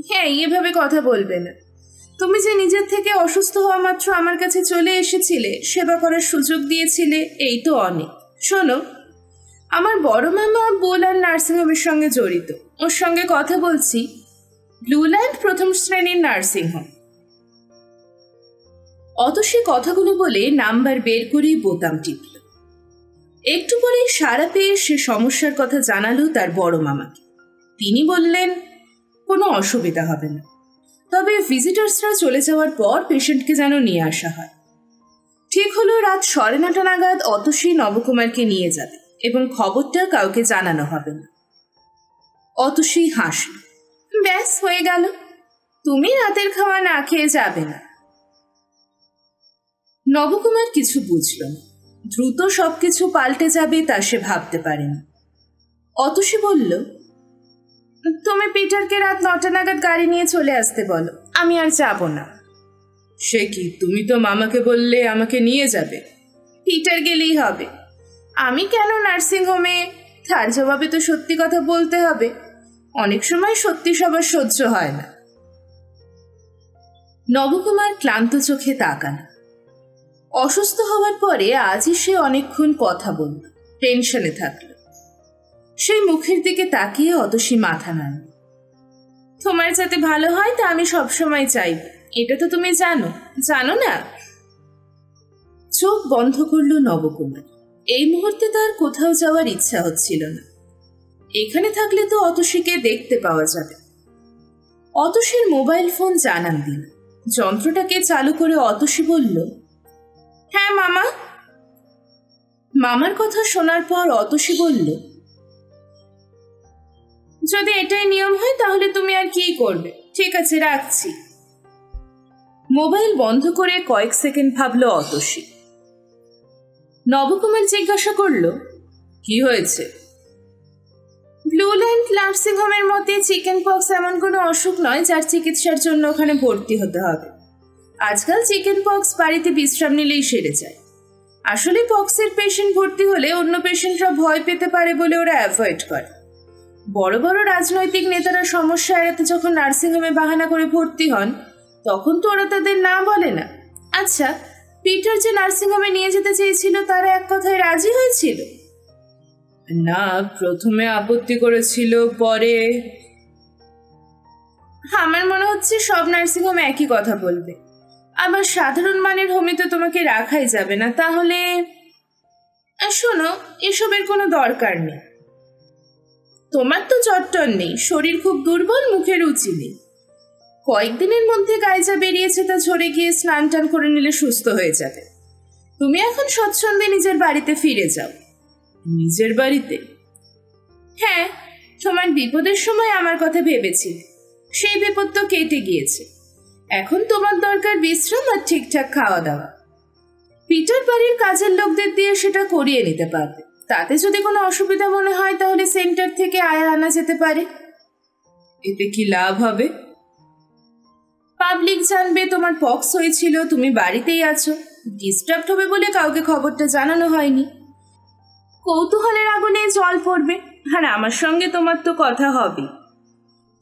হ্যাঁ, এভাবে কথা বলবে না। তুমি যে নিজের থেকে অসুস্থ হওয়া মাত্র আমার কাছে চলে এসেছিলে, সেবা করার সুযোগ দিয়েছিলে, এই তো অনেক। শোনো, আমার বড় মামা বোলার নার্সিংহোমের সঙ্গে জড়িত। ওর সঙ্গে কথা বলছি। ব্লুল্যান্ড প্রথম শ্রেণীর নার্সিংহোম। অতসী কথাগুলো বলে নাম্বার বের করেই বোতাম টিপল। একটু পরেই সাড়া পেয়ে সে সমস্যার কথা জানালো তার বড় মামাকে। তিনি বললেন কোনো অসুবিধা হবে না, তবে ভিজিটার্সরা চলে যাওয়ার পর পেশেন্টকে যেন নিয়ে আসা হয়। ঠিক হলো রাত 9:30 নাগাদ অতসী নবকুমারকে নিয়ে যাবে এবং খবরটা কাউকে জানানো হবে না। অতসী হাসল। ব্যাস, হয়ে গেল। তুমি রাতের খাওয়া না খেয়ে যাবে না। নবকুমার কিছু বুঝল না। দ্রুত সবকিছু পাল্টে যাবে তা সে ভাবতে পারেনি। অতসী বলল, তুমি পিটারকে রাত 9টা নাগাদ গাড়ি নিয়ে চলে আসতে বলো, আমি আর যাব না। সে কি, তুমি তো মামাকে বললে আমাকে নিয়ে যাবে। পিটার গেলেই হবে, আমি কেন নার্সিংহোমে? তার জবাবে তো সত্যি কথা বলতে হবে। অনেক সময় সত্যি সবার সহ্য হয় না। নবকুমার ক্লান্ত চোখে তাকান। অসুস্থ হওয়ার পরে আজই সে অনেকক্ষণ কথা বলল, টেনশনে থাকল। সেই মুখের দিকে তাকিয়ে অতসী মাথা নাড়ল। তোমার যাতে ভালো হয় তা আমি সবসময় চাইব, এটা তো তুমি জানো, জানো না? চোখ বন্ধ করল নবকুমার। এই মুহূর্তে তার কোথাও যাওয়ার ইচ্ছা হচ্ছিল না। এখানে থাকলে তো অতসীকে দেখতে পাওয়া যাবে। অতসীর মোবাইল ফোন জানান দিল। যন্ত্রটাকে চালু করে অতসী বলল, হ্যাঁ মামা। মামার কথা শোনার পর অতসী বলল, যদি এটাই নিয়ম হয় তাহলে তুমি আর কি করবে? ঠিক আছে, রাখছি। মোবাইল বন্ধ করে কয়েক সেকেন্ড ভাবল অতসী। নবকুমার জিজ্ঞাসা করল, কি হয়েছে? ব্লুল্যান্ড নার্সিং হোমের মধ্যে চিকেন পক্স এমন কোনো অসুখ নয় যার চিকিৎসার জন্য ওখানে ভর্তি হতে হবে। আজকাল চিকেন পক্স বাড়িতে বিশ্রাম নিলেই সেরে যায়। আসলে পক্সের পেশেন্ট ভর্তি হলে অন্য পেশেন্টরা ভয় পেতে পারে বলে ওরা অ্যাভয়েড করে। বড় বড় রাজনৈতিক নেতারা সমস্যা এড়াতে যখন নার্সিংহোমে বাহানা করে ভর্তি হন, তখন তো ওরা তাদের না বলে না। আচ্ছা, পিটার যে নার্সিংহোমে নিয়ে যেতে চেয়েছিল তারা এক কথায় রাজি হয়েছিল? না, প্রথমে আপত্তি করেছিল, পরে। আমার মনে হচ্ছে সব নার্সিংহোম একই কথা বলবে। আবার সাধারণ মানের হোমে তো তোমাকে রাখাই যাবে না। তাহলে শোনো, এসবের কোনো দরকার নেই। তোমার তো চট্টর নেই, শরীর খুব দুর্বল, মুখে রুচি নেই। কয়েকদিনের মধ্যে গায়ে যা বেরিয়েছে তা ঝরে গিয়ে স্নান টান করে নিলে সুস্থ হয়ে যাবে। তুমি এখন স্বচ্ছন্দে নিজের বাড়িতে ফিরে যাও। নিজের বাড়িতে? হ্যাঁ, তোমার বিপদের সময় আমার কথা ভেবেছিলে, সেই বিপদ তো কেটে গিয়েছে। এখন তোমার দরকার বিশ্রাম আর ঠিকঠাক খাওয়া দাওয়া। পিটার বাড়ির কাজের লোকদের দিয়ে সেটা করিয়ে নিতে পারবে। তাতে যদি কোনো অসুবিধা মনে হয় তাহলে সেন্টার থেকে আয়া আনা যেতে পারে। এতে কি লাভ হবে? পাবলিক জানবে তোমার পক্স হয়েছিল, তুমি বাড়িতেই আছো। ডিস্টার্ব হবে বলে কাউকে খবরটা জানানো হয়নি। কৌতূহলের আগুনে জল পড়বে। আর আমার সঙ্গে তোমার তো কথা হবে।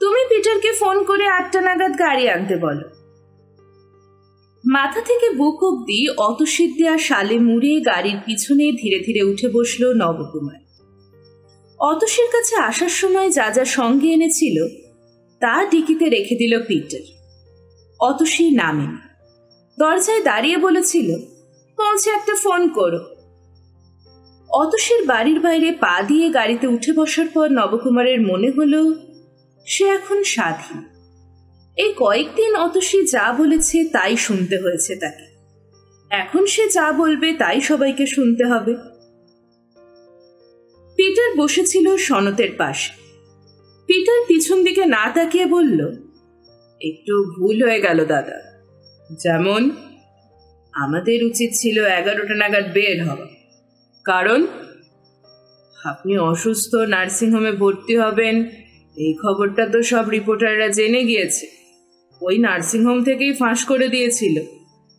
তুমি পিটারকে ফোন করে 8টা নাগাদ গাড়ি আনতে বলো। মাথা থেকে বুক অব্দি অতসীর দেয়া শালে মুড়ে গাড়ির পিছনে ধীরে ধীরে উঠে বসল নবকুমার। অতসীর কাছে আসার সময় যা যা সঙ্গে এনেছিল তা ডিকিতে রেখে দিল পিটার। অতসী নামেন, দরজায় দাঁড়িয়ে বলেছিল, পৌঁছে একটা ফোন করো। অতসীর বাড়ির বাইরে পা দিয়ে গাড়িতে উঠে বসার পর নবকুমারের মনে হলো সে এখন স্বাধীন। এই কয়েকদিন অতসী যা বলেছে তাই শুনতে হয়েছে তাকে। এখন সে যা বলবে তাই সবাইকে শুনতে হবে। পিটার বসেছিল সনতের পাশে। পিটার পিছন দিকে না তাকিয়ে বলল, একটু ভুল হয়ে গেল দাদা। যেমন? আমাদের উচিত ছিল 11টা নাগাদ বের হওয়া। কারণ আপনি অসুস্থ, নার্সিংহোমে ভর্তি হবেন, এই খবরটা তো সব রিপোর্টাররা জেনে গিয়েছে। ওই নার্সিংহোম থেকেই ফাঁস করে দিয়েছিল।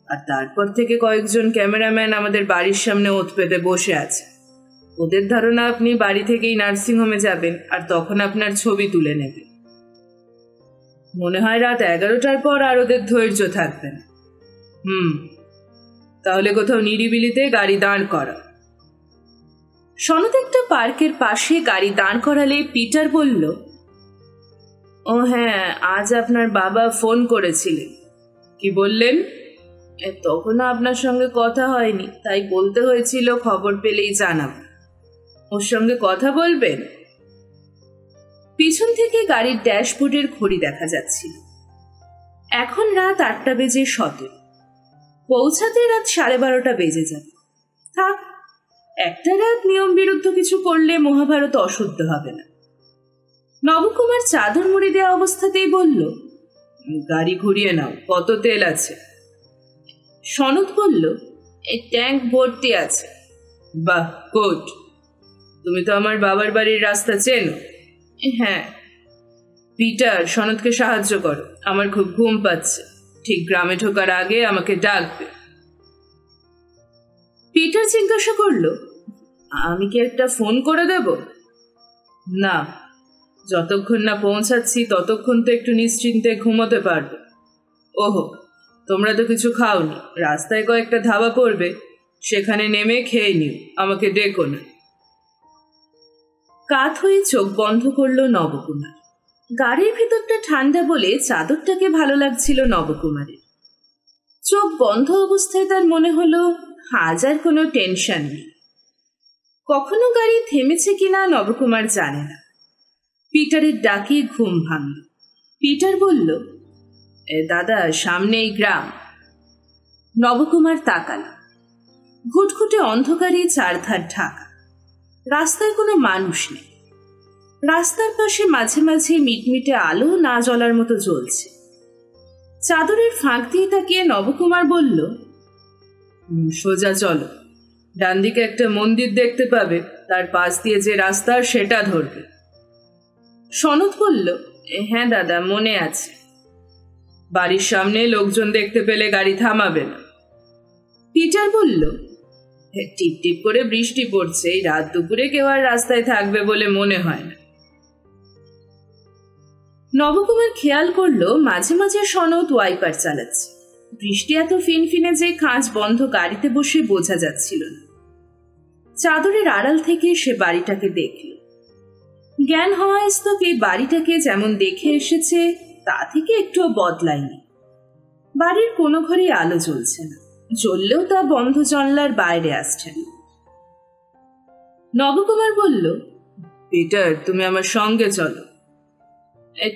আর তারপর থেকে কয়েকজন ক্যামেরাম্যান আমাদের বাড়ির সামনে ওত পেতে বসে আছে। ওদের ধারণা আপনি বাড়ি থেকেই নার্সিংহোমে যাবেন আর তখন আপনার ছবি তুলে নেবে। মনে হয় রাত 11টার পর আর ওদের ধৈর্য থাকবে না। তাহলে কোথাও নিরিবিলিতে গাড়ি দাঁড় করা। সনদ একটা পার্কের পাশে গাড়ি দাঁড় করালে পিটার বলল, ও হ্যাঁ, আজ আপনার বাবা ফোন করেছিলেন। কি বললেন? তখনও আপনার সঙ্গে কথা হয়নি, তাই বলতে হয়েছিল খবর পেলেই জানাব। ওর সঙ্গে কথা বলবেন? পিছন থেকে গাড়ির ড্যাশবোর্ডের ঘড়ি দেখা যাচ্ছিল। এখন রাত 8:17। পৌঁছাতে রাত 12:30 বেজে যাবে। থাক, একটা রাত নিয়ম বিরুদ্ধ কিছু করলে মহাভারত অশুদ্ধ হবে না। নবকুমার চাদর মুড়ি দেওয়া অবস্থাতেই বলল, গাড়ি ঘুরিয়ে নাও, কত তেল আছে? সনদ বলল, এই ট্যাঙ্ক ভর্তি আছে। বাহ, গুড। তুমি তো আমার বাবার বাড়ির রাস্তা চেনো। হ্যাঁ। পিটার, সনদকে সাহায্য করো, আমার খুব ঘুম পাচ্ছে। ঠিক গ্রামে ঢোকার আগে আমাকে ডাকবে। পিটার জিজ্ঞাসা করল, আমি কি একটা ফোন করে দেব? না, যতক্ষণ না পৌঁছাচ্ছি ততক্ষণ তো একটু নিশ্চিন্তে ঘুমোতে পারবে। ওহো, তোমরা তো কিছু খাওনি, রাস্তায় কয়েকটা ধাবা পড়বে, সেখানে নেমে খেয়ে নিও, আমাকে ডেকো না। কাত হয়ে চোখ বন্ধ করল নবকুমার। গাড়ির ভেতরটা ঠান্ডা বলে চাদরটাকে ভালো লাগছিল নবকুমারের। চোখ বন্ধ অবস্থায় তার মনে হলো আজ আর কোনো টেনশন নেই। কখনো গাড়ি থেমেছে কিনা নবকুমার জানে না। পিটারের ডাকে ঘুম ভাঙল। পিটার বলল, দাদা, সামনেই গ্রাম। নবকুমার তাকাল। ঘুটঘুটে অন্ধকারে চারধার ঢাকা, রাস্তায় কোনো মানুষ নেই। রাস্তার পাশে মাঝে মাঝে মিটমিটে আলো না জ্বলার মতো জ্বলছে। চাদরের ফাঁক দিয়ে তাকিয়ে নবকুমার বলল, সোজা চলো, ডান দিকে একটা মন্দির দেখতে পাবে, তার পাশ দিয়ে যে রাস্তা সেটা ধরবে। সনদ বলল, হ্যাঁ দাদা, মনে আছে। বাড়ির সামনে লোকজন দেখতে পেলে গাড়ি থামাবে না। পিটার বলল, টিপ টিপ করে বৃষ্টি পড়ছে, এই রাত দুপুরে কেউ আর রাস্তায় থাকবে বলে মনে হয় না। নবকুমার খেয়াল করলো মাঝে মাঝে সনদ ওয়াইপার চালাচ্ছে। বৃষ্টি এত ফিনফিনে যে কাঁচ বন্ধ গাড়িতে বসে বোঝা যাচ্ছিল না। চাদরের আড়াল থেকে সে বাড়িটাকে দেখল। জ্ঞান হওয়া স্তক এই বাড়িটাকে যেমন দেখে এসেছে তা থেকে একটুও বদলায়নি। বাড়ির কোনো ঘরে আলো জ্বলছে না, জ্বললেও তা বন্ধ জানলার বাইরে আসছে না। নবকুমার বলল, পিটার, তুমি আমার সঙ্গে চলো।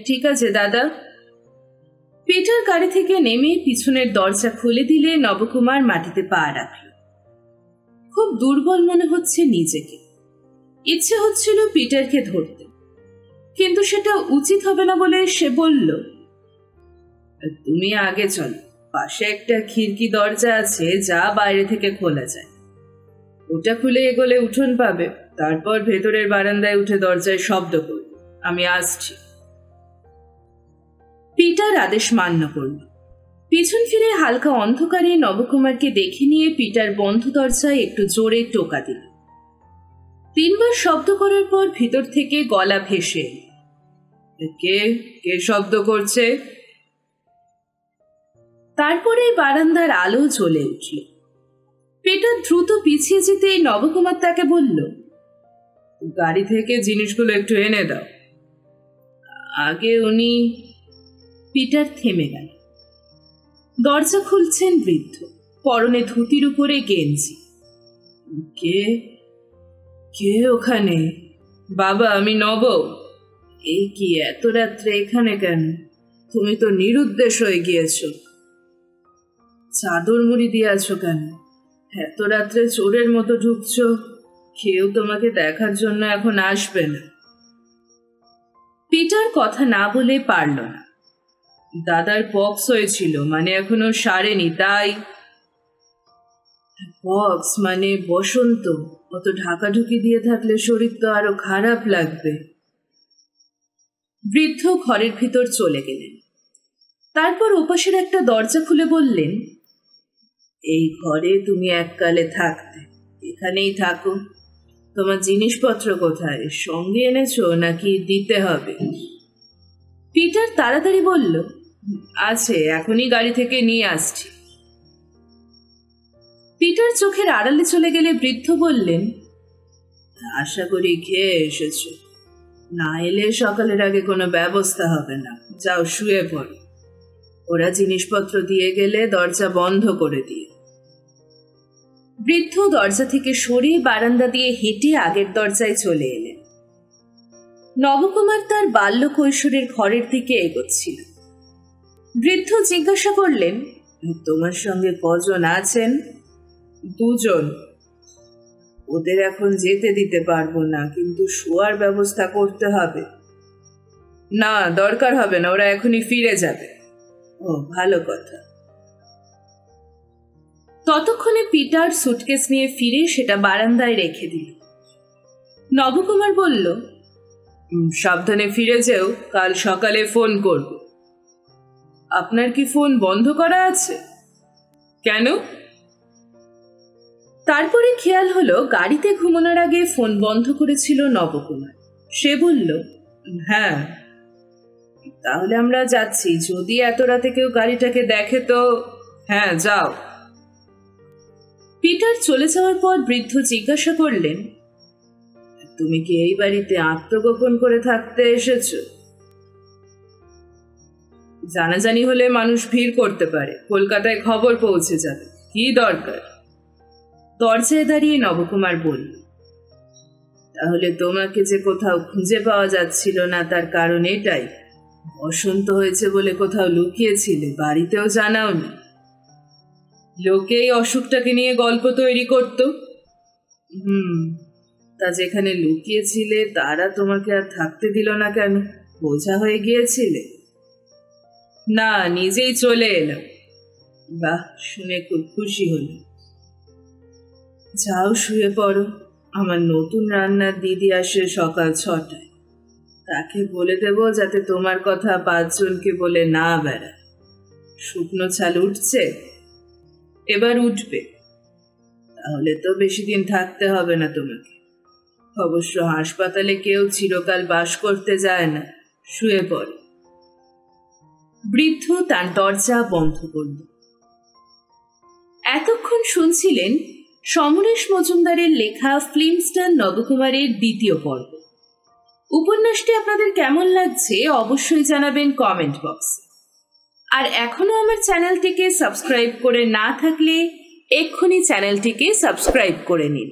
ঠিক আছে দাদা। পিটার গাড়ি থেকে নেমে পিছনের দরজা খুলে দিলে নবকুমার মাটিতে পা রাখল। খুব দুর্বল মনে হচ্ছে নিজেকে। ইচ্ছে হচ্ছিল পিটারকে ধরতে, কিন্তু সেটা উচিত হবে না বলে সে বলল, তুমি আগে চলো, পাশে একটা খিড়কি দরজা আছে যা বাইরে থেকে খোলা যায়। ওটা খুলে এগোলে উঠোন পাবে, তারপর ভেতরের বারান্দায় উঠে দরজায় শব্দ করবে, আমি আসছি। পিটার আদেশ মান্য করল। পিছন ফিরে হালকা অন্ধকারে নবকুমারকে দেখে নিয়ে পিটার বন্ধ দরজায় একটু জোরে টোকা দিল। 3 বার শব্দ করার পর ভিতর থেকে গলা ভেসে এল, কে কে শব্দ করছে? তারপরে বারান্দার আলো জ্বলে উঠল। পিটার দ্রুত পিছিয়ে যেতেই নবকুমার তাকে বলল, গাড়ি থেকে জিনিসগুলো একটু এনে দাও। আগে উনি। পিটার থেমে গেল। দরজা খুলছেন বৃদ্ধ, পরনে ধুতির উপরে গেঞ্জি। কে কে ওখানে? বাবা, আমি নব। এই কি এত রাত্রে এখানে কেন? তুমি তো নিরুদ্দেশ হয়ে গিয়েছ। চাদর মুড়ি দিয়ে আছো কেন? এত রাত্রে চোরের মতো ঢুকছ। কেউ তোমাকে দেখার জন্য এখন আসবে না। পিটার কথা না বলে পারল না। দাদার পক্স হয়েছিল, মানে এখনো সারেনি, তাই। পক্স মানে বসন্ত। অত ঢাকাঢুকি দিয়ে থাকলে শরীর তো আরো খারাপ লাগবে। বৃদ্ধ ঘরের ভিতর চলে গেলেন। তারপর ওপাশের একটা দরজা খুলে বললেন, এই ঘরে তুমি এককালে থাকতে, এখানেই থাকো। তোমার জিনিসপত্র কোথায়? সঙ্গে এনেছো নাকি দিতে হবে? পিটার তাড়াতাড়ি বলল, আছে, এখনই গাড়ি থেকে নিয়ে আসছি। পিটার চোখের আড়ালে চলে গেলে বৃদ্ধ বললেন, আশা করি খেয়ে এসেছো। না এলে সকালের আগে কোনো ব্যবস্থা হবে না। যাও, শুয়ে পড়ো। ওরা জিনিসপত্র দিয়ে গেলে দরজা বন্ধ করে দিয়ে। বৃদ্ধ দরজা থেকে সরে বারান্দা দিয়ে হেঁটে আগের দরজায় চলে এলেন। নবকুমার তার বাল্য কৈশোরের ঘরের দিকে এগোচ্ছিল। বৃদ্ধ জিজ্ঞাসা করলেন, তোমার সঙ্গে কজন আছেন? 2 জন। ওদের এখন যেতে দিতে পারবো না, কিন্তু শোয়ার ব্যবস্থা করতে হবে। না, দরকার হবে না, ওরা এখনই ফিরে যাবে। ও, ভালো কথা। ততক্ষণে পিটার সুটকেস নিয়ে ফিরে সেটা বারান্দায় রেখে দিল। নবকুমার বলল, সাবধানে ফিরে যেও, কাল সকালে ফোন করব। আপনার কি ফোন বন্ধ করা আছে? কেন? তারপরে খেয়াল হলো গাড়িতে ঘুমানোর আগে ফোন বন্ধ করেছিল নবকুমার। সে বলল, হ্যাঁ। তাহলে আমরা যাচ্ছি, যদি এত রাতে কেউ গাড়িটাকে দেখে তো। হ্যাঁ, যাও। পিটার চলে যাওয়ার পর বৃদ্ধ জিজ্ঞাসা করলেন, তুমি কি এই বাড়িতে আত্মগোপন করে থাকতে এসেছো? জানাজানি হলে মানুষ ভিড় করতে পারে, কলকাতায় খবর পৌঁছে যাবে। কি দরকার? দরজায় দাঁড়িয়ে নবকুমার বলল, তাহলে তোমাকে যে কোথাও খুঁজে পাওয়া যাচ্ছিল না তার কারণ এটাই? বসন্ত হয়েছে বলে কোথাও লুকিয়েছিলে, বাড়িতেও জানাওনি। লোকেই অসুখটাকে নিয়ে গল্প তৈরি করত। তা যেখানে লুকিয়েছিলে তারা তোমাকে আর থাকতে দিল না কেন? বোঝা হয়ে গিয়েছিলে? না, নিজেই চলে এলাম। বাহ, শুনে খুব খুশি হলো। যাও শুয়ে পড়ো। আমার নতুন রান্নার দিদি আসে সকাল 6টায়। তাকে বলে দেব যাতে তোমার কথা 5 জনকে বলে না বেড়ায়। শুকনো ছাল উঠছে, এবার উঠবে। তাহলে তো বেশি দিন থাকতে হবে না তোমাকে। অবশ্য হাসপাতালে কেউ চিরকাল বাস করতে যায় না, শুয়ে পড়ে। বৃদ্ধ তার দরজা বন্ধ করল। এতক্ষণ শুনছিলেন সমরেশ মজুমদারের লেখা ফিল্মস্টার নবকুমারের 2য় পর্ব। উপন্যাসটি আপনাদের কেমন লাগছে অবশ্যই জানাবেন কমেন্ট বক্সে। আর এখনো আমার চ্যানেলটিকে সাবস্ক্রাইব করে না থাকলে এক্ষুনি চ্যানেলটিকে সাবস্ক্রাইব করে নিন।